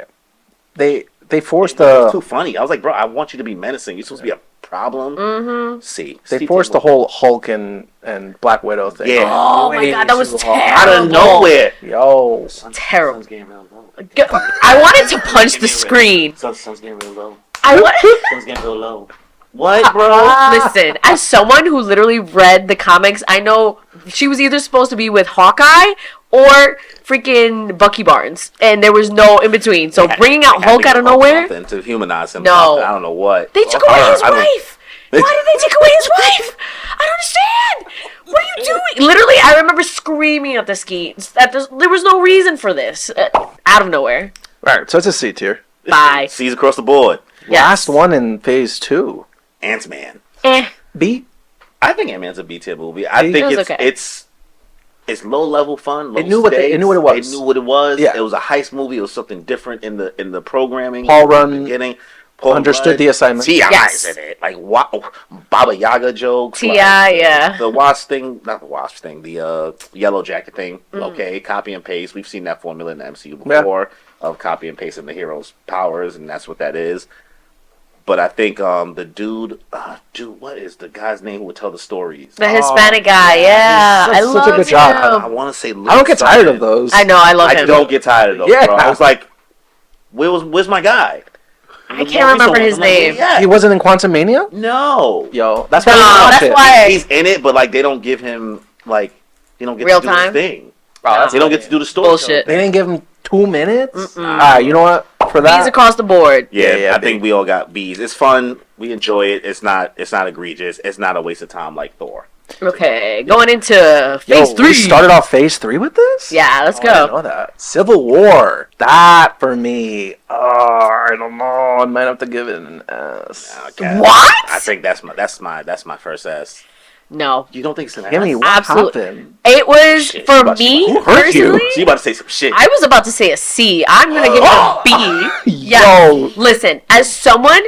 they forced it's too funny. I was like, bro, I want you to be menacing. You're supposed to be a problem. Mm-hmm. See, they forced the whole Hulk and Black Widow thing. Yeah. Oh my god, that was terrible. Out of nowhere. Yo. Terrible. Sun's getting real low. I wanted to punch the screen. Sun's getting real low. Sun's getting real low. What, bro? Listen, as someone who literally read the comics, I know she was either supposed to be with Hawkeye or freaking Bucky Barnes, and there was no in between. So bringing out Hulk out of nowhere to humanize him. No, I don't know what they took away his wife. Why did they take away his wife? I don't understand. What are you doing? Literally, I remember screaming at the skeets that there was no reason for this out of nowhere. Right, so it's a C tier. Bye. C's across the board. Yes. Last one in phase 2. Ant-Man. B. I think Ant-Man's a B tier movie. I think it's low level fun. Low it knew what it was. They knew what it was. Yeah. It was a heist movie. It was something different in the programming. Paul Rudd beginning. Understood the assignment. T.I.'s in it. Like Baba Yaga jokes. T.I., yeah. The Wasp thing. Not the Wasp thing. The Yellow Jacket thing. Okay. Copy and paste. We've seen that formula in the MCU before of copy and pasting the hero's powers, and that's what that is. But I think the dude, what is the guy's name who would tell the stories? The Hispanic guy, yeah. I love such a good job. I want to say Luke I don't get tired of those. I know, I love him. I don't get tired of those, bro. I was like, where's my guy? I can't remember his name. He wasn't in Quantumania? No. Yo, that's why. He's in it, but like they don't give him they don't get real to do time his thing. No. They don't get to do the story. Bullshit. They didn't give him 2 minutes? Alright, you know what? For that, B's across the board. Yeah, I think we all got B's. It's fun. We enjoy it. It's not egregious. It's not a waste of time like Thor. Okay, going into phase 3. We started off phase 3 with this? Yeah, let's go. I didn't know that. Civil War. That for me. I don't know. I might have to give it an S. Okay. What? I think that's my first S. No. You don't think it's an Kimmy, S? what happened? It was for me Who hurt you? personally. So you about to say some shit? I was about to say a C. I'm gonna give it a B. Yo. Listen, as someone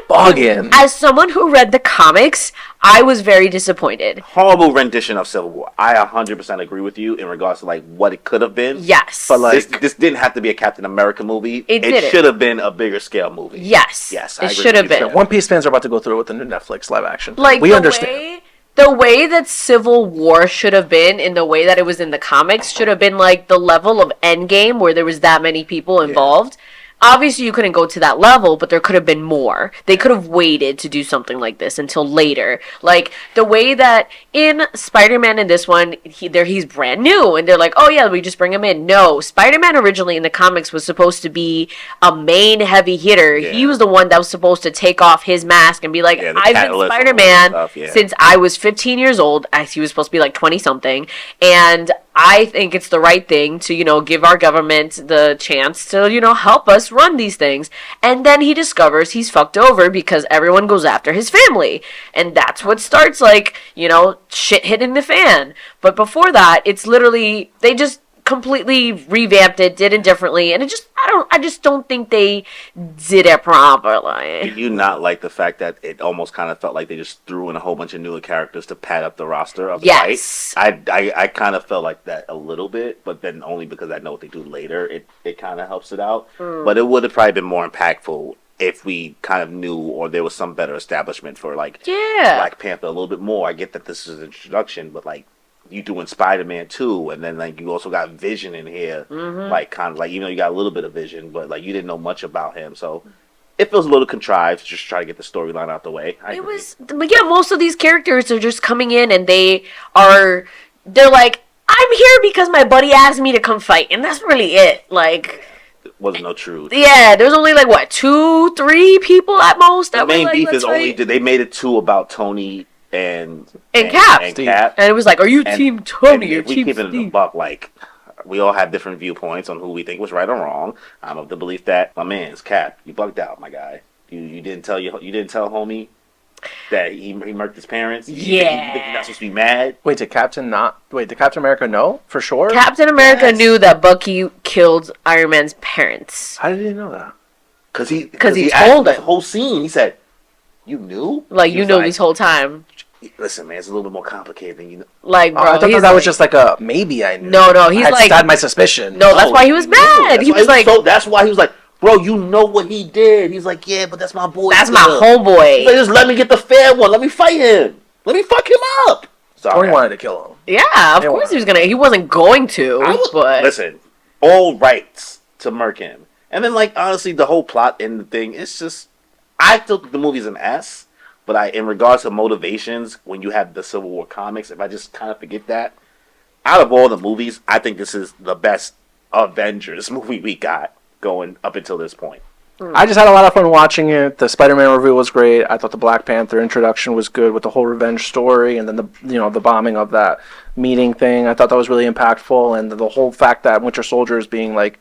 who read the comics, I was very disappointed. Horrible rendition of Civil War. I 100% agree with you in regards to like what it could have been. Yes. But like this didn't have to be a Captain America movie. It should have been a bigger scale movie. Yes. Yes. I It agree should have with you. been. One Piece fans are about to go through it with the new Netflix live action. Like we understand. The way that Civil War should have been, in the way that it was in the comics, should have been like the level of Endgame, where there was that many people involved. Obviously, you couldn't go to that level, but there could have been more. They could have waited to do something like this until later. Like, the way that in Spider-Man in this one, he's brand new, and they're like, oh yeah, we just bring him in. No, Spider-Man originally in the comics was supposed to be a main heavy hitter. Yeah. He was the one that was supposed to take off his mask and be like, I've been Spider-Man since I was 15 years old. He was supposed to be like 20-something, and I think it's the right thing to, give our government the chance to, help us run these things. And then he discovers he's fucked over because everyone goes after his family. And that's what starts shit hitting the fan. But before that, it's literally, they just completely revamped it, did it differently, and I just don't think they did it properly. Did you not like the fact that it almost kind of felt like they just threw in a whole bunch of newer characters to pad up the roster of the fight? I kind of felt like that a little bit, but then only because I know what they do later, it kind of helps it out. But it would have probably been more impactful if we kind of knew, or there was some better establishment for Black Panther a little bit more. I get that this is an introduction, but you doing Spider-Man 2, and then you also got Vision in here, kind of even though you got a little bit of Vision, but you didn't know much about him, so it feels a little contrived to just try to get the storyline out the way. Most of these characters are just coming in and they're like, I'm here because my buddy asked me to come fight, and that's really it. Wasn't no truth. Yeah, there's only 2-3 people at most. The main beef is only they made it 2 about Tony and Cap. And Cap. And it was like, are you Team Tony or if we Team keep it in the buck, we all have different viewpoints on who we think was right or wrong. I'm of the belief that my man's Cap, you bugged out, my guy. You didn't tell homie that he murked his parents. You think you're not supposed to be mad? Wait, did Captain America know for sure? Captain America knew that Bucky killed Iron Man's parents. How did he know that? Because he told him. the whole scene. He said, "You knew." Like you know this whole time. Listen, man, it's a little bit more complicated than you know. Like, bro, I thought that was just like a maybe. I knew. No, he's I had my suspicion. No, that's why he was mad. He was like, that's why he was like, bro, you know what he did. He's like, yeah, but that's my boy. That's my homeboy. He's like, just let me get the fair one. Let me fight him. Let me fuck him up. Tony wanted to kill him. Yeah, of course he was gonna. He wasn't going to. But listen, all rights to murk him. And then, like, honestly, the whole plot and the thing, it's just, I still think the movie's an S. But in regards to motivations, when you have the Civil War comics, if I just kind of forget that, out of all the movies, I think this is the best Avengers movie we got going up until this point. I just had a lot of fun watching it. The Spider-Man review was great. I thought the Black Panther introduction was good with the whole revenge story, and then the bombing of that meeting thing. I thought that was really impactful, and the whole fact that Winter Soldier is being like,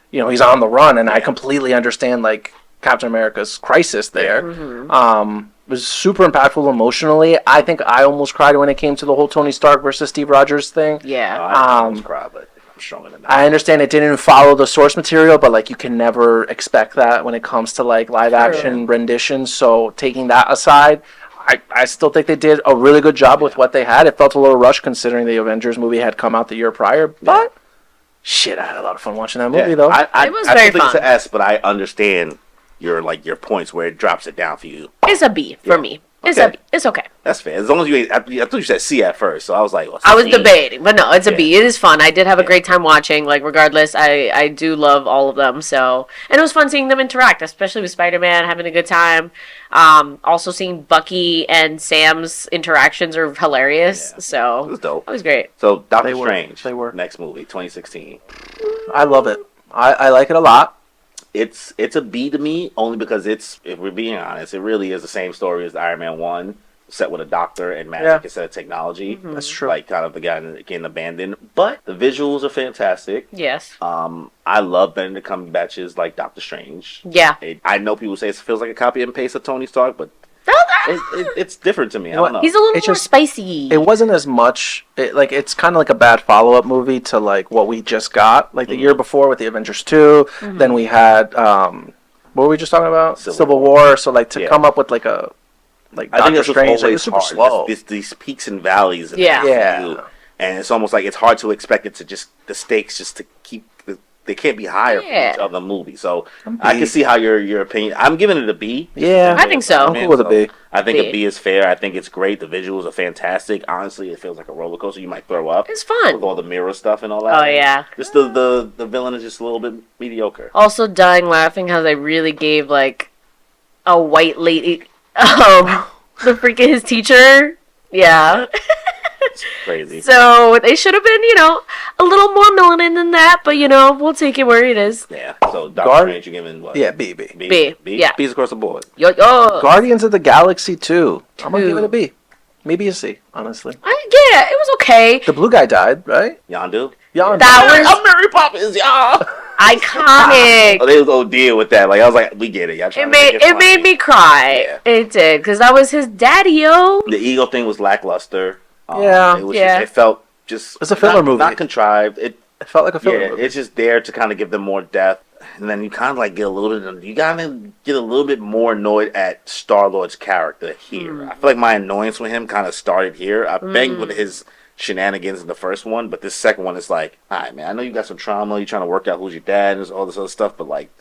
he's on the run, and I completely understand like Captain America's crisis there. It was super impactful emotionally. I think I almost cried when it came to the whole Tony Stark versus Steve Rogers thing. Yeah. I almost cried, but I'm stronger than that. I understand it didn't follow the source material, but like you can never expect that when it comes to like live action renditions. So taking that aside, I still think they did a really good job with what they had. It felt a little rushed considering the Avengers movie had come out the year prior, but shit, I had a lot of fun watching that movie though. It was very fun. It's an S, but I understand your points where it drops it down for you. It's a B for me. It's okay. That's fair. As long as you, I thought you said C at first, so I was like, I was debating, but no, it's a B. It is fun. I did have a great time watching. Like, regardless, I do love all of them. So, and it was fun seeing them interact, especially with Spider-Man, having a good time. Also seeing Bucky and Sam's interactions are hilarious. So it was dope. It was great. So Doctor Strange, they were next movie, 2016. I love it. I like it a lot. It's a B to me only because if we're being honest, it really is the same story as Iron Man 1, set with a doctor and magic instead of technology. That's true. Like kind of the guy getting abandoned, but the visuals are fantastic. Yes. I love Benedict Cumberbatch's like Doctor Strange. Yeah. I know people say it feels like a copy and paste of Tony Stark, but it's different to me. I don't know. He's a little more spicy. It wasn't as much. It's kind of like a bad follow-up movie to like what we just got. Like the year before with the Avengers 2. Then we had what were we just talking about? Civil War. So like to come up with like a Doctor Strange, like, it's super slow. These peaks and valleys. And and it's almost like it's hard to expect it to just the stakes just to keep. They can't be higher for each other movie. So I can see how your opinion. I'm giving it a B. Yeah, I think so. I'm cool with a B. I think a B is fair. I think it's great. The visuals are fantastic. Honestly, it feels like a roller coaster. You might throw up. It's fun with all the mirror stuff and all that. Oh yeah. Just the villain is just a little bit mediocre. Also, dying laughing how they really gave like a white lady the freaking his teacher. Yeah. It's crazy. So they should have been, a little more melanin than that, but we'll take it where it is. Yeah. So Doctor Strange, you're giving what? Yeah, B. B. Yeah. B's across the board. Yo. Guardians of the Galaxy 2. I'm gonna give it a B. Maybe a C, honestly. Yeah, it was okay. The blue guy died, right? Yondu. That was Mary Poppins, y'all. Iconic. They was OD with that. Like I was like, we get it. Y'all It made me cry. Yeah. It did because that was his daddy-o. The Eagle thing was lackluster. It It felt just. It's a filler movie. Not contrived. It felt like a filler movie. It's just there to kind of give them more depth, and then you kind of like get a little bit. You gotta get a little bit more annoyed at Star-Lord's character here. I feel like my annoyance with him kind of started here. I banged with his shenanigans in the first one, but this second one is like, all right, man. I know you got some trauma. You're trying to work out who's your dad and all this other stuff, but like.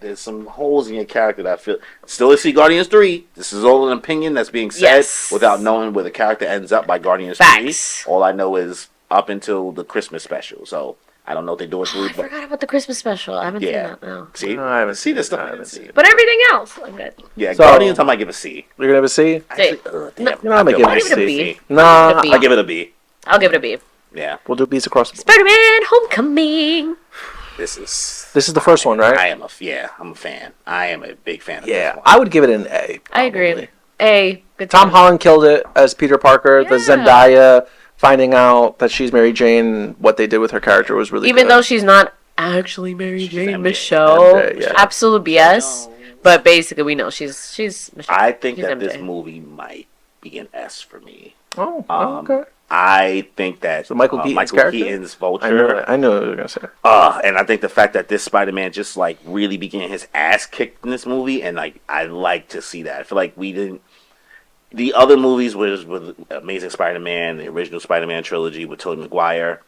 There's some holes in your character that I feel. Still, to see Guardians 3. This is all an opinion that's being said without knowing where the character ends up by Guardians 3. All I know is up until the Christmas special. So I don't know what they're doing. I forgot about the Christmas special. I haven't seen that now. See, I haven't seen this stuff. I haven't seen it. But everything else, I'm good. Yeah, Guardians, I might give a C. You're gonna have a C? Actually, You're not gonna give it a C. No, I'll give it a B. I'll give it a B. Yeah, we'll do B's across the board. Spider-Man: Homecoming. This is the first one, right? I'm a fan. I am a big fan of this one. I would give it an A. I agree. A. Good Tom Holland killed it as Peter Parker. Yeah. The Zendaya finding out that she's Mary Jane, what they did with her character was really Even good. though she's not actually Mary Jane, MJ. Michelle. MJ, yeah. Absolute BS. But basically, we know she's Michelle. I think She's that MJ. this movie might be an S for me. Oh, Um, okay. I think that So Michael Keaton's character? Keaton's Vulture. I knew what you were gonna say. And I think the fact that this Spider-Man just like really began his ass kicked in this movie, and like I like to see that. I feel like we didn't. The other movies was with Amazing Spider-Man, the original Spider-Man trilogy with Tobey Maguire.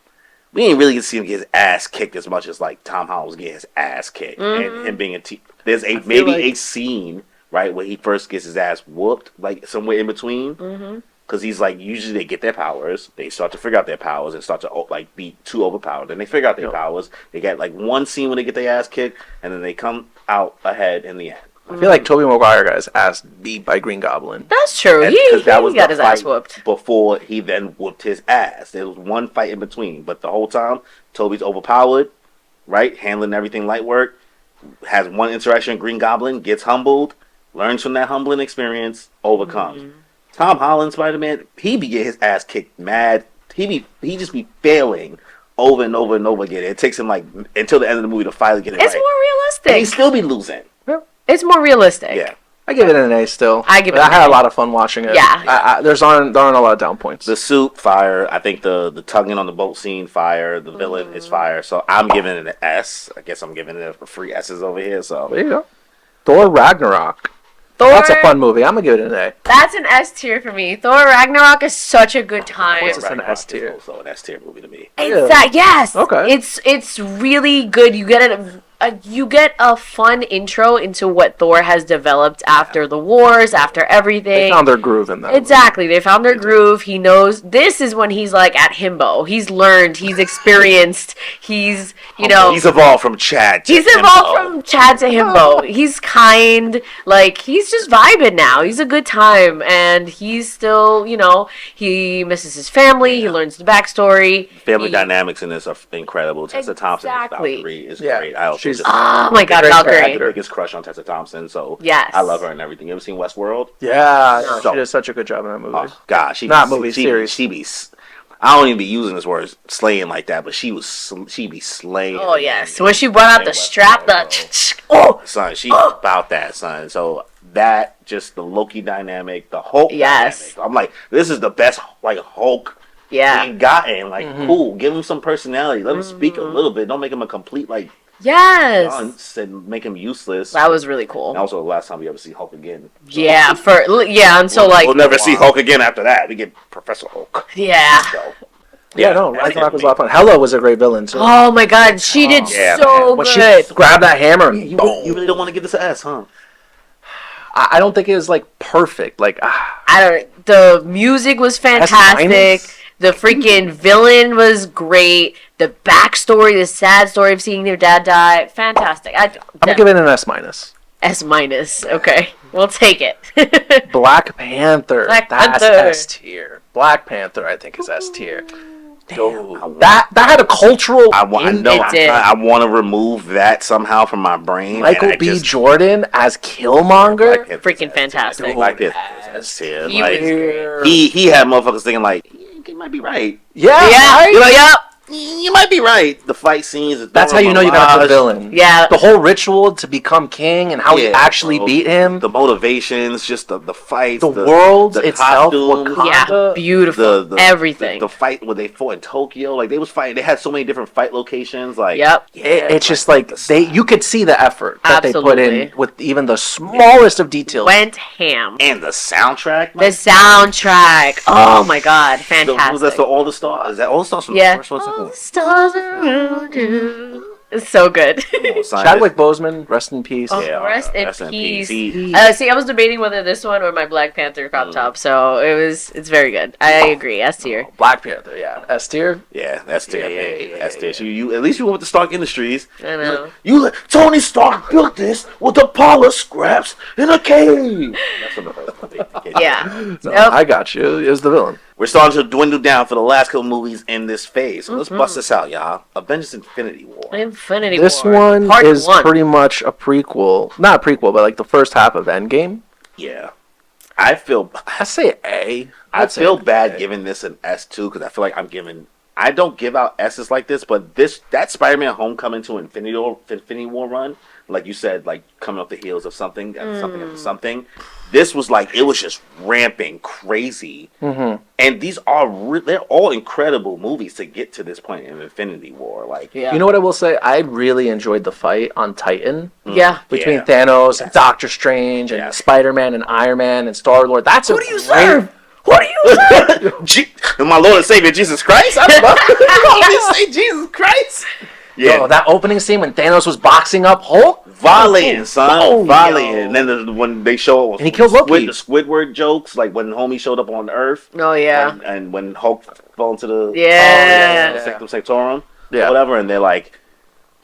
We didn't really get to see him get his ass kicked as much as like Tom Holland was getting his ass kicked, and him being a there's a scene right where he first gets his ass whooped, like somewhere in between. Because he's like, usually they get their powers, they start to figure out their powers and start to like be too overpowered. Then they figure out their powers. They get like one scene when they get their ass kicked, and then they come out ahead in the end. I feel like Tobey Maguire got his ass beat by Green Goblin. That's true. And- He 'cause that was got the his ass fight whooped. before he then whooped his ass. There was one fight in between, but the whole time Toby's overpowered, right, handling everything light work. Has one interaction. Green Goblin gets humbled, learns from that humbling experience, overcomes. Tom Holland Spider-Man, he be getting his ass kicked mad. He just be failing over and over and over again. It takes him like until the end of the movie to finally get it It's right. more And he realistic. still be losing. It's more realistic. Yeah. I give it an A still. I give it I an had A. a lot of fun watching it. Yeah. There aren't a lot of down points. The suit, fire. I think the tugging on the boat scene, fire. The villain is fire. So I'm giving it an S. I guess I'm giving it for free S's over here. So There you go. Thor Ragnarok. Thor, That's a fun movie. I'm gonna give it an A. That's an S tier for me. Thor Ragnarok is such a good time. What's an Ragnarok S tier? is also an S tier movie to me. It's that, yes. Okay. It's really good. You get a fun intro into what Thor has developed after the wars, after everything. They found their groove in that. Exactly. They found their groove. He knows this is when he's like at himbo. He's learned, he's experienced, he's, He's evolved from Chad. To He's Himbo. evolved from Chad to himbo. He's kind, like he's just vibing now. He's a good time, and he's still, he misses his family. He learns the backstory. Family He- dynamics in this are incredible. Tessa Thompson as Exactly. Valkyrie is Yeah, great. I also she's- just Oh my God, Great I have Valkyrie. the biggest crush on Tessa Thompson. So Yes. I love her and everything. You ever seen Westworld? Yeah, So- she did such a good job in that movie. Oh God, she Not movie, she, series. She be. I don't even be using this word slaying like that, but she be slaying. Oh yes, when she brought out the in strap, Westworld, oh son, she about that, son. So that just the Loki dynamic, the Hulk Yes. dynamic. I'm like, this is the best like Hulk yeah, ain't gotten. Like, cool, give him some personality. Let him speak a little bit. Don't make him a complete like yes, dunce and make him useless. that was really And cool. also, the last time we ever see Hulk again. So Yeah, until like we'll never see Hulk again after that. We get Professor Hulk. yeah. So, Yeah, no, Ragnarok was a lot of fun. Hela was a great villain too. Oh my God, she did yeah, so when good. she grabbed that hammer, and you boom. really don't want to give this an S, huh? I don't think it was like perfect. Like, I don't. The music was fantastic. S-. The freaking villain was great. The backstory, the sad story of seeing their dad die, fantastic. I'm gonna give it an S minus. S minus. Okay, we'll take it. Black Panther. Black That's Panther. S tier. Black Panther, I think, is S tier. Damn, That had a cultural. I It did. want to remove that somehow from my brain. Michael and I B. just- Jordan as Black Killmonger. Panther's Freaking S tier. fantastic. Black Panther is S tier. He Like, was- he had motherfuckers thinking like, he might be right. Yeah, Yeah. right? You're like, Yep. You might be right. The fight scenes. That's how you know you got a good villain. Yeah. The whole ritual to become king and how he actually beat him. The motivations, just the fights, The world the itself, costumes, Yeah, Wakanda. beautiful. Everything. The fight where they fought in Tokyo, like they was fighting. They had so many different fight locations. Like, Yep. It's just like you could see the effort that they put in Absolutely. with even the smallest of details. Went ham. and the soundtrack. The soundtrack. Oh my God, Was fantastic. that for All the Stars? Is that All the Stars from Yeah. the first one? Second All one? the stars around you. It's so good. Come on, son. Chadwick Boseman, rest in peace. Oh, Yeah, rest in rest in peace. peace. See, I was debating whether this one or my Black Panther crop top, so it's very good. I agree. S tier. Black Panther, yeah. S tier. Yeah, that's tier. Yeah. That's tier. So you at least you went with the Stark Industries. I know. Tony Stark built this with a pile of scraps in a cave. That's from the first movie. Yeah. No, Nope. I got you. It was the villain. We're starting to dwindle down for the last couple movies in this phase. So let's bust this out, y'all. Avengers Infinity War. Infinity This War. one Part is 1. pretty much a prequel. Not a prequel, but like the first half of Endgame. Yeah. I feel. I say A. I feel bad giving this an S too because I feel like I'm giving. I don't give out S's like this, but that Spider-Man Homecoming to Infinity War run, like you said, like coming off the heels of something after something. This was like it was just ramping crazy, and these are they're all incredible movies to get to this point in Infinity War. Like, you know what I will say? I really enjoyed the fight on Titan. Yeah, between Thanos and Doctor Strange and Spider-Man and Iron Man and Star-Lord. That's who do you serve? What do you serve? My Lord and Savior Jesus Christ. I don't know. Say Jesus Christ. Yeah, yo, that opening scene when Thanos was boxing up Hulk, volleying, son, volleying. And then when they show and he killed Loki. The Squidward jokes, like when homie showed up on Earth. Oh yeah. And when Hulk fell into the Sanctum Sanctorum, whatever, and they're like,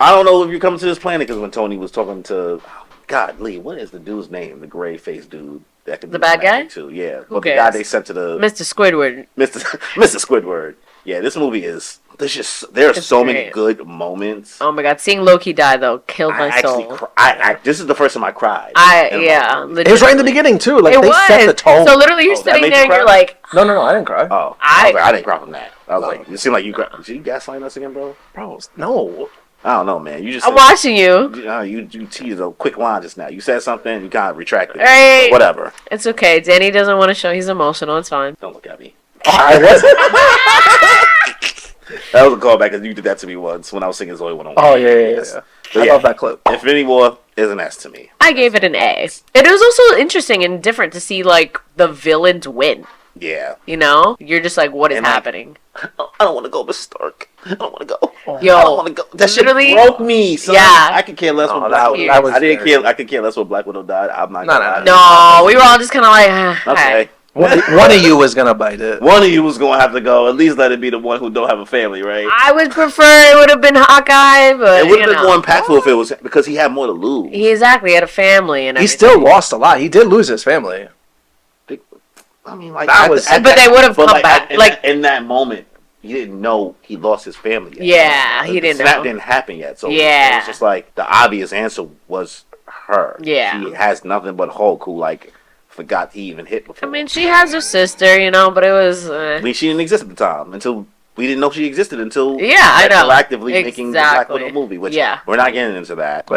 I don't know if you're coming to this planet because when Tony was talking to, God, Lee, what is the dude's name? The gray faced dude. That could the bad guy? Too. Yeah. But the guy they sent to the Mr. Squidward. Mr. Squidward. Yeah, this movie is there are so many good moments. Oh my god, seeing Loki die though killed my soul. This is the first time I cried. It was right in the beginning too. Like they set the tone. So literally you're sitting there and you're like, No, I didn't cry. Oh, I didn't cry from that. I was like, you seem like you cried. Did you gaslight us again, bro? No. I don't know, man. You just I'm watching you. You teased a quick line just now. You said something, you kind of retracted it. Right. Whatever. It's okay. Danny doesn't want to show he's emotional. It's fine. Don't look at me. I wasn't. That was a callback because you did that to me once when I was singing Zoe 101. Oh, yeah. I love that clip. Infinity War is an S to me. I gave it an A. It was also interesting and different to see, like, the villains win. Yeah. You know? You're just like, what is happening? I don't want to go, Mr. Stark. I don't want to go. Yo. I don't want to go. That shit broke me, son. Yeah. I could care less what Black Widow died. I could care less what Black Widow died. I'm not gonna No, we were all just kind of like, okay. One of you was gonna bite it. One of you was gonna have to go. At least let it be the one who don't have a family, right? I would prefer it would have been Hawkeye, but it would have been more impactful if it was because he had more to lose. He exactly had a family and everything. He still lost a lot. He did lose his family. I mean, like but they would have come back. In that moment, he didn't know he lost his family yet. Yeah, he didn't know. That didn't happen yet. So it was just like the obvious answer was her. Yeah, she has nothing but Hulk, who like forgot he even hit before. I mean, she has her sister, you know, but it was. I mean, she didn't exist at the time until we didn't know she existed until I know proactively making the Black Widow movie. Which we're not getting into that.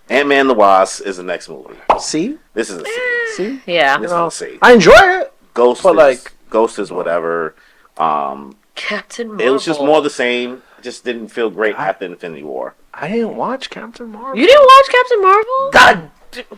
Ant-Man the Wasp is the next movie. See, this is a C. See, yeah, this is a C. I enjoy it. Ghost is whatever. Captain Marvel. It was just more the same. Just didn't feel great after Infinity War. I didn't watch Captain Marvel. You didn't watch Captain Marvel? God,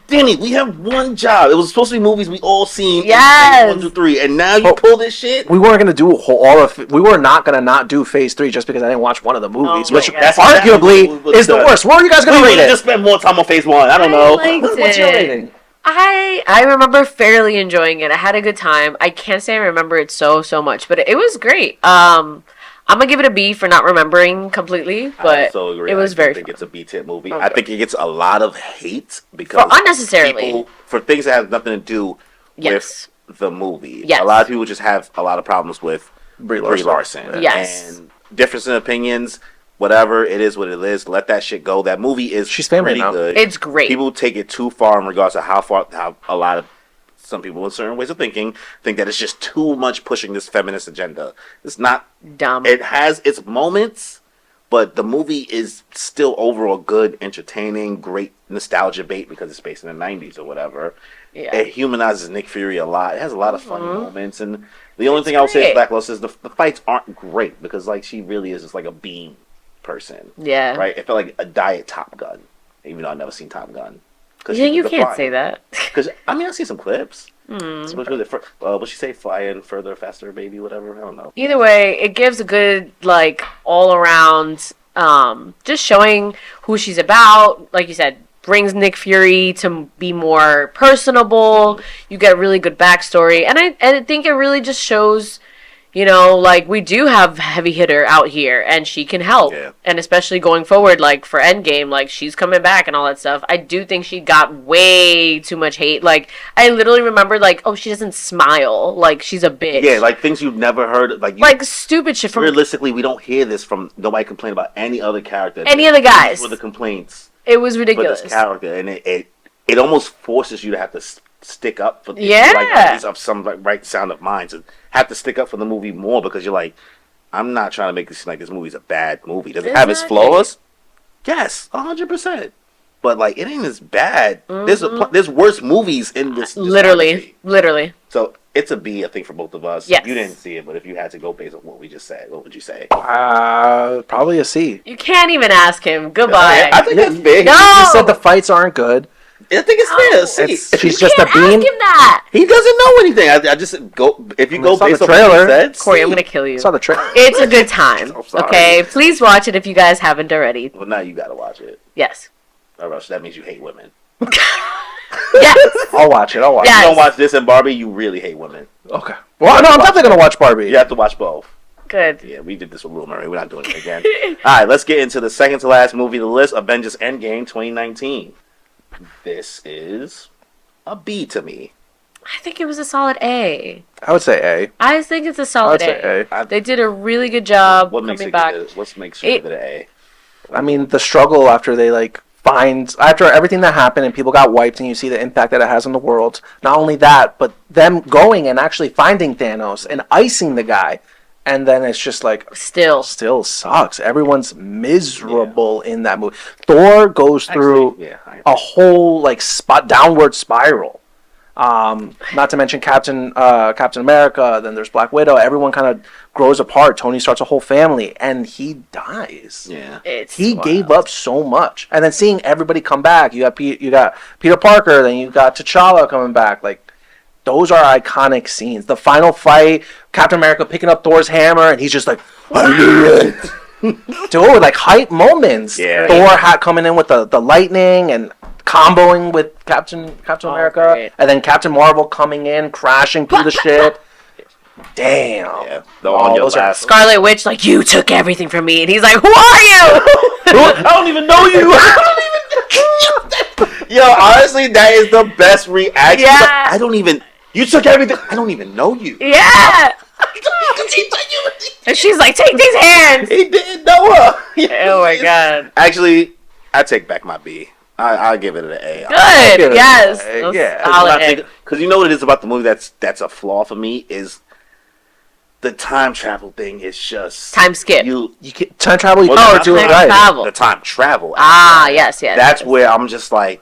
Danny, we have one job. It was supposed to be movies we all seen. Yes. 1 through 3, and now you pull this shit. We weren't gonna do we were not gonna not do Phase 3 just because I didn't watch one of the movies, which that's arguably is the worst. Where are you guys gonna rate it? Just spend more time on Phase 1. I don't know. What's your rating? I remember fairly enjoying it. I had a good time. I can't say I remember it so much, but it was great. I'm gonna give it a B for not remembering completely, but it was very. I think it's a B-tip movie. Okay. I think it gets a lot of hate because unnecessarily for things that have nothing to do with the movie. Yes. A lot of people just have a lot of problems with Brie Larson. Yes, and difference in opinions. Whatever it is, what it is, let that shit go. That movie is pretty good. It's great. People take it too far in regards to how a lot of some people with certain ways of thinking think that it's just too much pushing this feminist agenda. It's not dumb. It has its moments, but the movie is still overall good, entertaining, great nostalgia bait because it's based in the 90s or whatever. Yeah. It humanizes Nick Fury a lot. It has a lot of funny moments, and the only thing I would say is lackluster is the fights aren't great because like she really is just like a beam person. Yeah. Right? It felt like a diet Top Gun, even though I've never seen Top Gun. Yeah, you can't say that. Because, I mean, I see some clips. What she say? Flying further, faster, baby, whatever? I don't know. Either way, it gives a good, like, all-around, just showing who she's about. Like you said, brings Nick Fury to be more personable. You get a really good backstory. And I think it really just shows... You know, like, we do have heavy hitter out here, and she can help. Yeah. And especially going forward, like, for Endgame, like, she's coming back and all that stuff. I do think she got way too much hate. Like, I literally remember, like, oh, she doesn't smile. Like, she's a bitch. Yeah, like, things you've never heard. Like stupid shit from... Realistically, we don't hear this from... Nobody complain about any other character. Any other guys. These were the complaints. It was ridiculous. For this character, and it almost forces you to have to stick up for of some right sound of minds and have to stick up for the movie more because you're like, I'm not trying to make it seem like this movie's a bad movie. Does it have its flaws? Yes, 100%. But like, it ain't as bad. There's worse movies in this. Literally. So it's a B, I think, for both of us. Yes. You didn't see it, but if you had to go based on what we just said, what would you say? Probably a C. You can't even ask him. Goodbye. I think that's big. No. You said the fights aren't good. I think it's fair. See, she's just a bean. Ask him that. He doesn't know anything. I just go if you go based on trailer. what he said. Corey, I'm gonna kill you. I saw the trailer. It's a good time. Okay, please watch it if you guys haven't already. Well, now you gotta watch it. Yes. Or else that means you hate women. Yes. I'll watch it. Yes. If you don't watch this and Barbie, you really hate women. Okay. Well, no, I'm definitely gonna watch Barbie. You have to watch both. Good. Yeah, we did this with Little Mermaid. We're not doing it again. All right, let's get into the second to last movie on the list, Avengers Endgame 2019. This is a B to me. I think it was a solid A. I would say A. I think it's a solid say A. They did a really good job What makes coming it back. what makes sure that A? I mean, the struggle after they after everything that happened and people got wiped and you see the impact that it has on the world. Not only that, but them going and actually finding Thanos and icing the guy. And then it's just like Still sucks. Everyone's miserable in that movie. Thor goes through a whole downward spiral. Not to mention Captain America. Then there's Black Widow. Everyone kind of grows apart. Tony starts a whole family, and he dies. Yeah, he gave up so much. And then seeing everybody come back. You got Peter Parker. Then you got T'Challa coming back. Like, those are iconic scenes. The final fight, Captain America picking up Thor's hammer, and he's just like, I knew it. Dude, like hype moments. Yeah. Thor coming in with the lightning and comboing with Captain America, great. and then Captain Marvel coming in, crashing through the ship. Damn. Yeah. On your last. Scarlet Witch, like, you took everything from me, and he's like, who are you? I don't even know you. Yo, honestly, that is the best reaction. Yeah. I don't even. You took everything. I don't even know you. Yeah. And she's like, take these hands. He didn't know her. Oh my god. Actually, I take back my B. I'll give it an A. Good. Yes. Yeah. Because you know what it is about the movie that's a flaw for me is the time travel thing is just Time skip. You can time travel. You Well, can't do it time right. travel. the time travel. Yes. That's where I'm just like,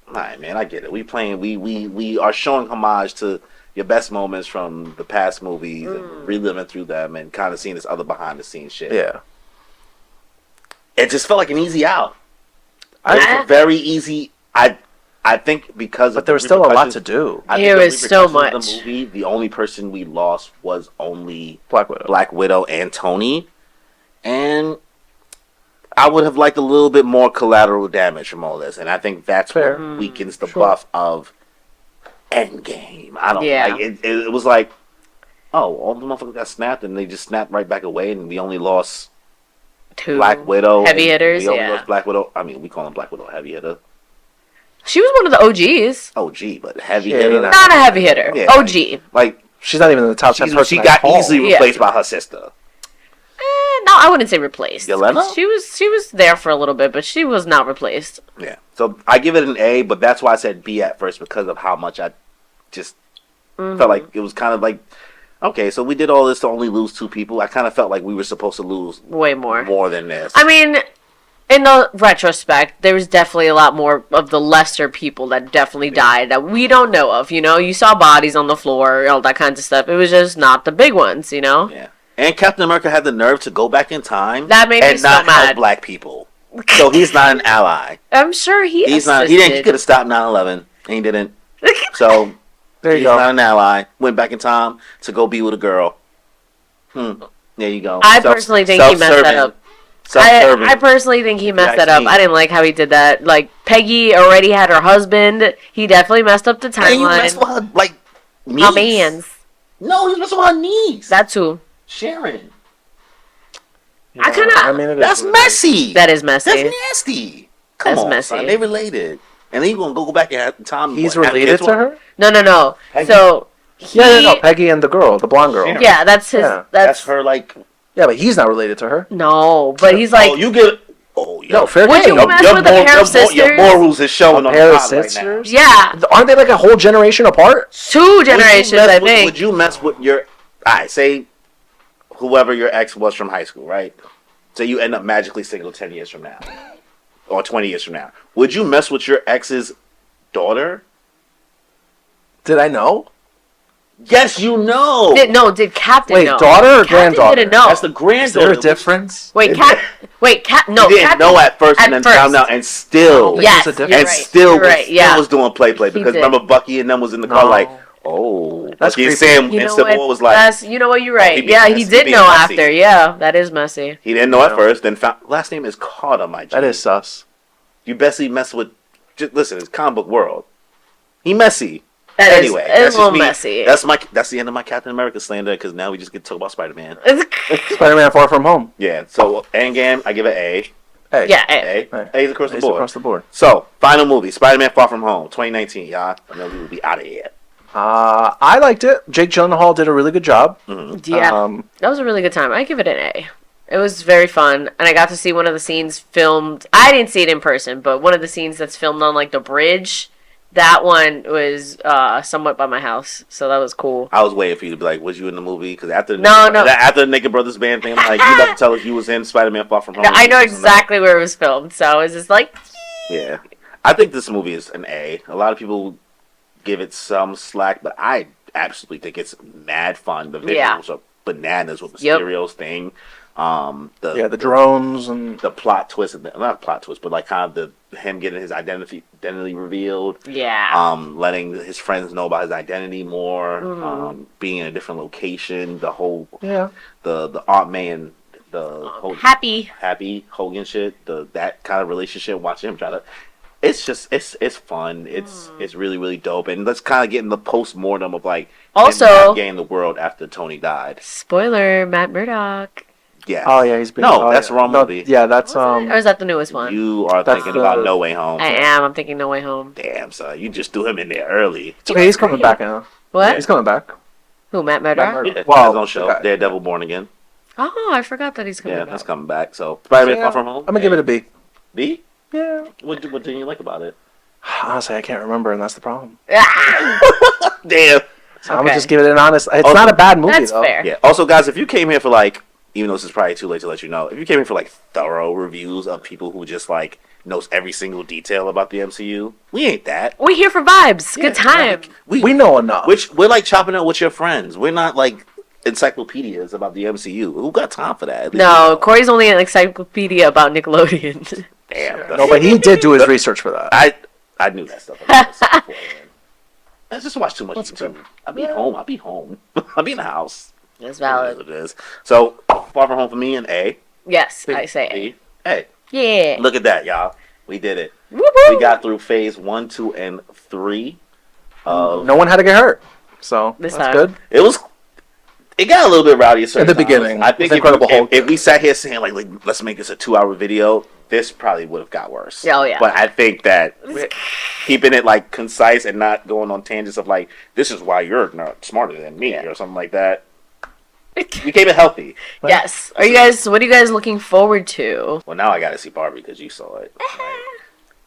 all right, man, I get it. We are showing homage to your best moments from the past movies and reliving through them and kind of seeing this other behind the scenes shit. Yeah. It just felt like an easy out. It's very easy. I think because But there was still a lot to do. There was so much. The movie, the only person we lost was only Black Widow and Tony, and I would have liked a little bit more collateral damage from all this, and I think that's what weakens the buff of Endgame. I don't. Yeah. Like, it was like, oh, all the motherfuckers got snapped, and they just snapped right back away, and we only lost 2 Black Widow, heavy hitters. We only lost Black Widow. I mean, we call him Black Widow heavy hitter. She was one of the OGs. OG, but heavy hitter. Not a heavy hitter. Yeah, OG. Like she's not even in the top 10 person. She got easily replaced by her sister. No, I wouldn't say replaced. Yelena? She was there for a little bit, but she was not replaced. Yeah. So I give it an A, but that's why I said B at first because of how much I just felt like it was kind of like, okay, so we did all this to only lose 2 people. I kind of felt like we were supposed to lose way more than this. I mean, in the retrospect, there was definitely a lot more of the lesser people that definitely died that we don't know of. You know, you saw bodies on the floor, all that kinds of stuff. It was just not the big ones. You know. Yeah. And Captain America had the nerve to go back in time That made me and so not mad. help black people. So he's not an ally. I'm sure He's not. He didn't. He could have stopped 9/11, and he didn't. So There you he's go. not an ally. Went back in time to go be with a girl. There you go. I personally think he messed that up. Self-serving. I personally think he messed that up. Vaccine. I didn't like how he did that. Like, Peggy already had her husband. He definitely messed up the And you messed timeline. with her like niece. My man's. No, he messed with her niece. That too. Sharon. I kinda- That's messy. That is messy. That's nasty. Come That's on, messy. son. They related. And then you gonna go back and have time. He's what, have related kids to with- her? No. Peggy. So Yeah, Peggy and the girl, the blonde girl. Sharon. yeah, that's his. Yeah. That's her like. Yeah, but he's not related to her. No, but he's like Oh, you get. Oh, No, fair Would you game. mess with a pair of sisters? Your morals is showing on pair the of pod right now. sisters? Yeah, Aren't they like a whole generation apart? 2 generations, I think. Would you mess with your... Alright, say whoever your ex was from high school, right? Say you end up magically single 10 years from now. Or 20 years from now. Would you mess with your ex's daughter? Did I know? Yes, you know. Did Captain Wait, know? daughter or Captain granddaughter? didn't know. That's the granddaughter. Is there a difference? No, You didn't Captain know at first and then found out and still... Yes, There's a you're difference. And right. still, You're right. Yeah. was doing play because did. remember Bucky and them was in the car like, oh, That's Bucky and creepy. Sam You and know Civil what? War was like, You know what? You're right. he be Yeah, messy. he He did be know messy. after. Yeah, that is messy. he didn't know at first, then found last name is Carter, my G. That is sus. You basically mess with. Just, listen, it's comic book world. He messy. That is Anyway, it's that's a just little me. messy. That's the end of my Captain America slander because now we just get to talk about Spider-Man. Spider-Man Far From Home. Yeah. So Endgame, I give it A. Hey. Yeah. A. Hey. A's across the A's board. across the board. So final movie, Spider-Man Far From Home, 2019. Y'all, I know we will be out of here. I liked it. Jake Gyllenhaal did a really good job. Yeah, that was a really good time. I give it an A. It was very fun, and I got to see one of the scenes filmed. I didn't see it in person, but one of the scenes that's filmed on like the bridge. That one was somewhat by my house, so that was cool. I was waiting for you to be like, was you in the movie? Because after No. after the Naked Brothers band thing, I'm like, you about to tell us you was in Spider-Man Far From Home. No, I know exactly where it was filmed, so I was just like, Yeah. I think this movie is an A. A lot of people give it some slack, but I absolutely think it's mad fun. The visuals are bananas with the Mysterio's thing. The drones and the plot twist, not plot twist, but like kind of him getting his identity revealed. yeah. Letting his friends know about his identity more. Being in a different location. The whole the Aunt May and the whole Happy Hogan shit. That kind of relationship. Watching him try to. It's just it's fun. It's really really dope, and let's kind of get in the post-mortem of like Also him navigating the world after Tony died. spoiler, Matt Murdock. Yeah. oh yeah, he's been. That's the wrong movie. Yeah, that's Or is that the newest one? You are That's thinking about the- No Way Home. I am. I'm thinking No Way Home. Damn, son, you just threw him in there early. It's okay. He's coming back now. What? He's coming back. Who? Matt Murdock? Matt Murdock. Yeah, Wow, his own show, okay. Daredevil Born Again. Oh, I forgot that he's coming Yeah, back. that's coming back. So Spider-Man Yeah, Far From Home. I'm gonna give it a B. B. Yeah. What didn't you like about it? Honestly, I can't remember, and that's the problem. Ah! Damn. So I'm gonna Okay. just give it an honest. It's Also- not a bad movie That's though. fair. Yeah. Also, guys, if you came here for like, even though this is probably too late to let you know, if you came here for like thorough reviews of people who just like knows every single detail about the MCU, we ain't that. We here for vibes. Good time. We know enough. We're like chopping it with your friends. We're not like encyclopedias about the MCU. Who got time for that? No, Corey's only an encyclopedia about Nickelodeon. Damn. No, but he did do his research for that. I knew that stuff about stuff beforehand. I just watch too much That's YouTube. good. I'll be home. I'll be in the house. That's It valid. is what it is. So Far From Home for me an A. Yes, I say A. B. Hey, Yeah. look at that, y'all. We did it. Woo-hoo. We got through phase 1, 2, and 3. No one had to get hurt, so This that's time. good. It got a little bit rowdy at certain In the times. beginning, I think with Incredible Hulk. if we sat here saying like let's make this a 2-hour video, this probably would have got worse. Oh, yeah. But I think that keeping it like concise and not going on tangents of like this is why you're not smarter than me or something like that. We keep it healthy. Yes. What are you guys looking forward to? Well, now I got to see Barbie because you saw it. Like,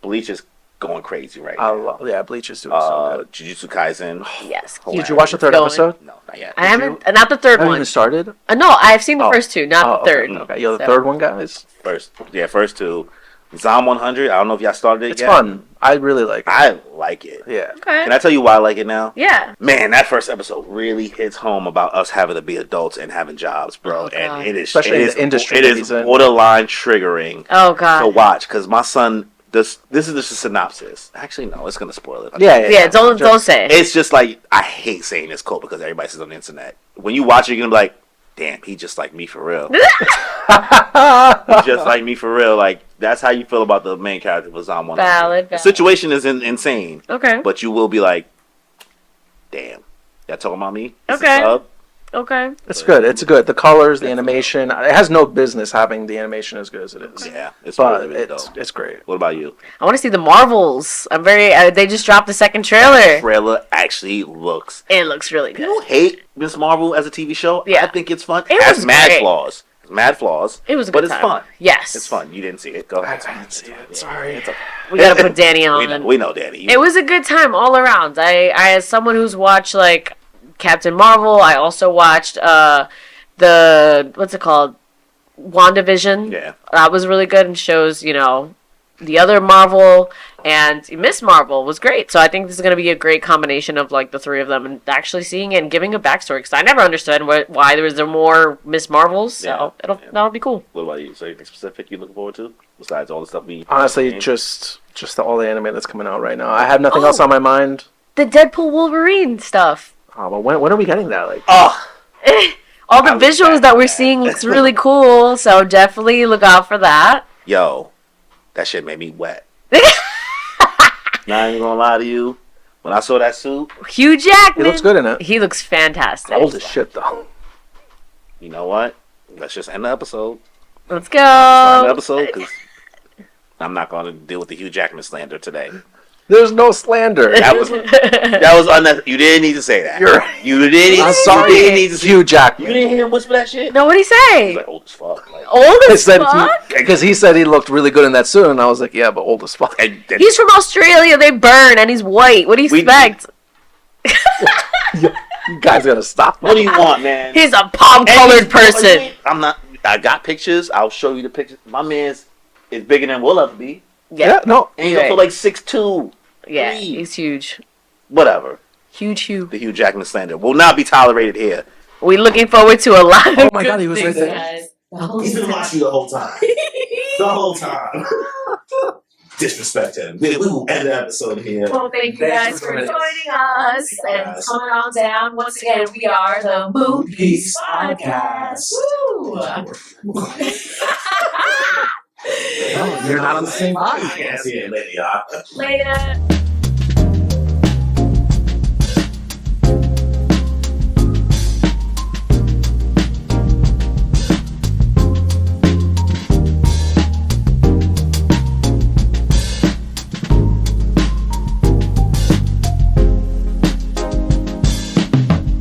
Bleach is going crazy right now. Yeah, Bleach is doing so good. Jujutsu Kaisen. Yes. Did you watch the third Going. episode? No, not yet. I haven't. Not the third Haven't one. even started. No, I've seen the Oh. first two, not the third. Okay. Yo, the So- third one, guys. First two. Zom 100. I don't know if y'all started it It's yet. fun. I really like it. I like it. Yeah. Okay. Can I tell you why I like it now? Yeah. Man, that first episode really hits home about us having to be adults and having jobs, bro. Oh, God. And it is, Especially it in is, the industry it that is he's in. borderline triggering Oh to God. watch because my son. This is just a synopsis. Actually, no, it's gonna spoil it. Yeah. Don't say. It's just like I hate saying this quote because everybody says it on the internet. When you watch it, you're gonna be like, "Damn, he just like me for real." He just like me for real. Like that's how you feel about the main character of Zom 100. Valid. The situation is insane, Okay. but you will be like, "Damn, y'all talking about me?" It's a Okay. sub. Okay. It's good. It's good. The colors, the animation. It has no business having the animation as good as it is. Yeah, it's But really, really dope. it's great. What about you? I want to see the Marvels. I'm very. They just dropped the second trailer. Trailer actually looks. It looks really good. People hate Miss Marvel as a TV show. Yeah. I think it's fun. It It has was mad great. flaws. Mad flaws. It was a but good it's time. fun. Yes. It's fun. You didn't see it. Go ahead. I didn't see it. Sorry. It's okay. We gotta put Danny on. We know Danny. It was a good time all around. I as someone who's watched like Captain Marvel, I also watched the what's it called? WandaVision. Yeah. That was really good and shows, the other Marvel, and Miss Marvel was great. So I think this is going to be a great combination of like the three of them and actually seeing it and giving a backstory, because I never understood why there was more Miss Marvels. So that'll be cool. What about you? So anything specific you looking forward to besides all the stuff we Honestly, just all the anime that's coming out right now. I have nothing else on my mind. The Deadpool Wolverine stuff. Oh, but when are we getting that? Like, All the visuals that we're seeing looks really cool, so definitely look out for that. Yo, that shit made me wet. Not even gonna lie to you. When I saw that suit, Hugh Jackman. he looks good in it. He looks fantastic. Old as shit though. you know what? Let's just end the episode. Let's go. End the episode because I'm not gonna deal with the Hugh Jackman slander today. There's no slander. That was unnecessary. You didn't need to say that. You didn't. I'm sorry, You didn't need to say Hugh Jackman. You didn't hear him whisper that shit. No, what'd he say? He's like old as fuck. Like, Old as said fuck? Because he said he looked really good in that suit, and I was like, yeah, but old as fuck. and He's from Australia. They burn, and he's white. What do you expect? You guys gotta stop. what do you want, man? He's a palm-colored person. I'm not. I got pictures. I'll show you the pictures. My man's is bigger than we'll ever be. Yeah, no. And he's also like 6'2". Yeah, Three. he's huge. Whatever. Huge Hugh. The Hugh Jackman slander will not be tolerated here. We're looking forward to a lot of Oh my God, good he was right things, there. guys. He's been watching you the whole time. The whole time. Disrespect him. We will end the episode here. Well, thank you guys for joining us and coming on down. Once again, we are the Moon Piece Podcast. Woo! You're not on the same podcast. Yeah, later, y'all. Later.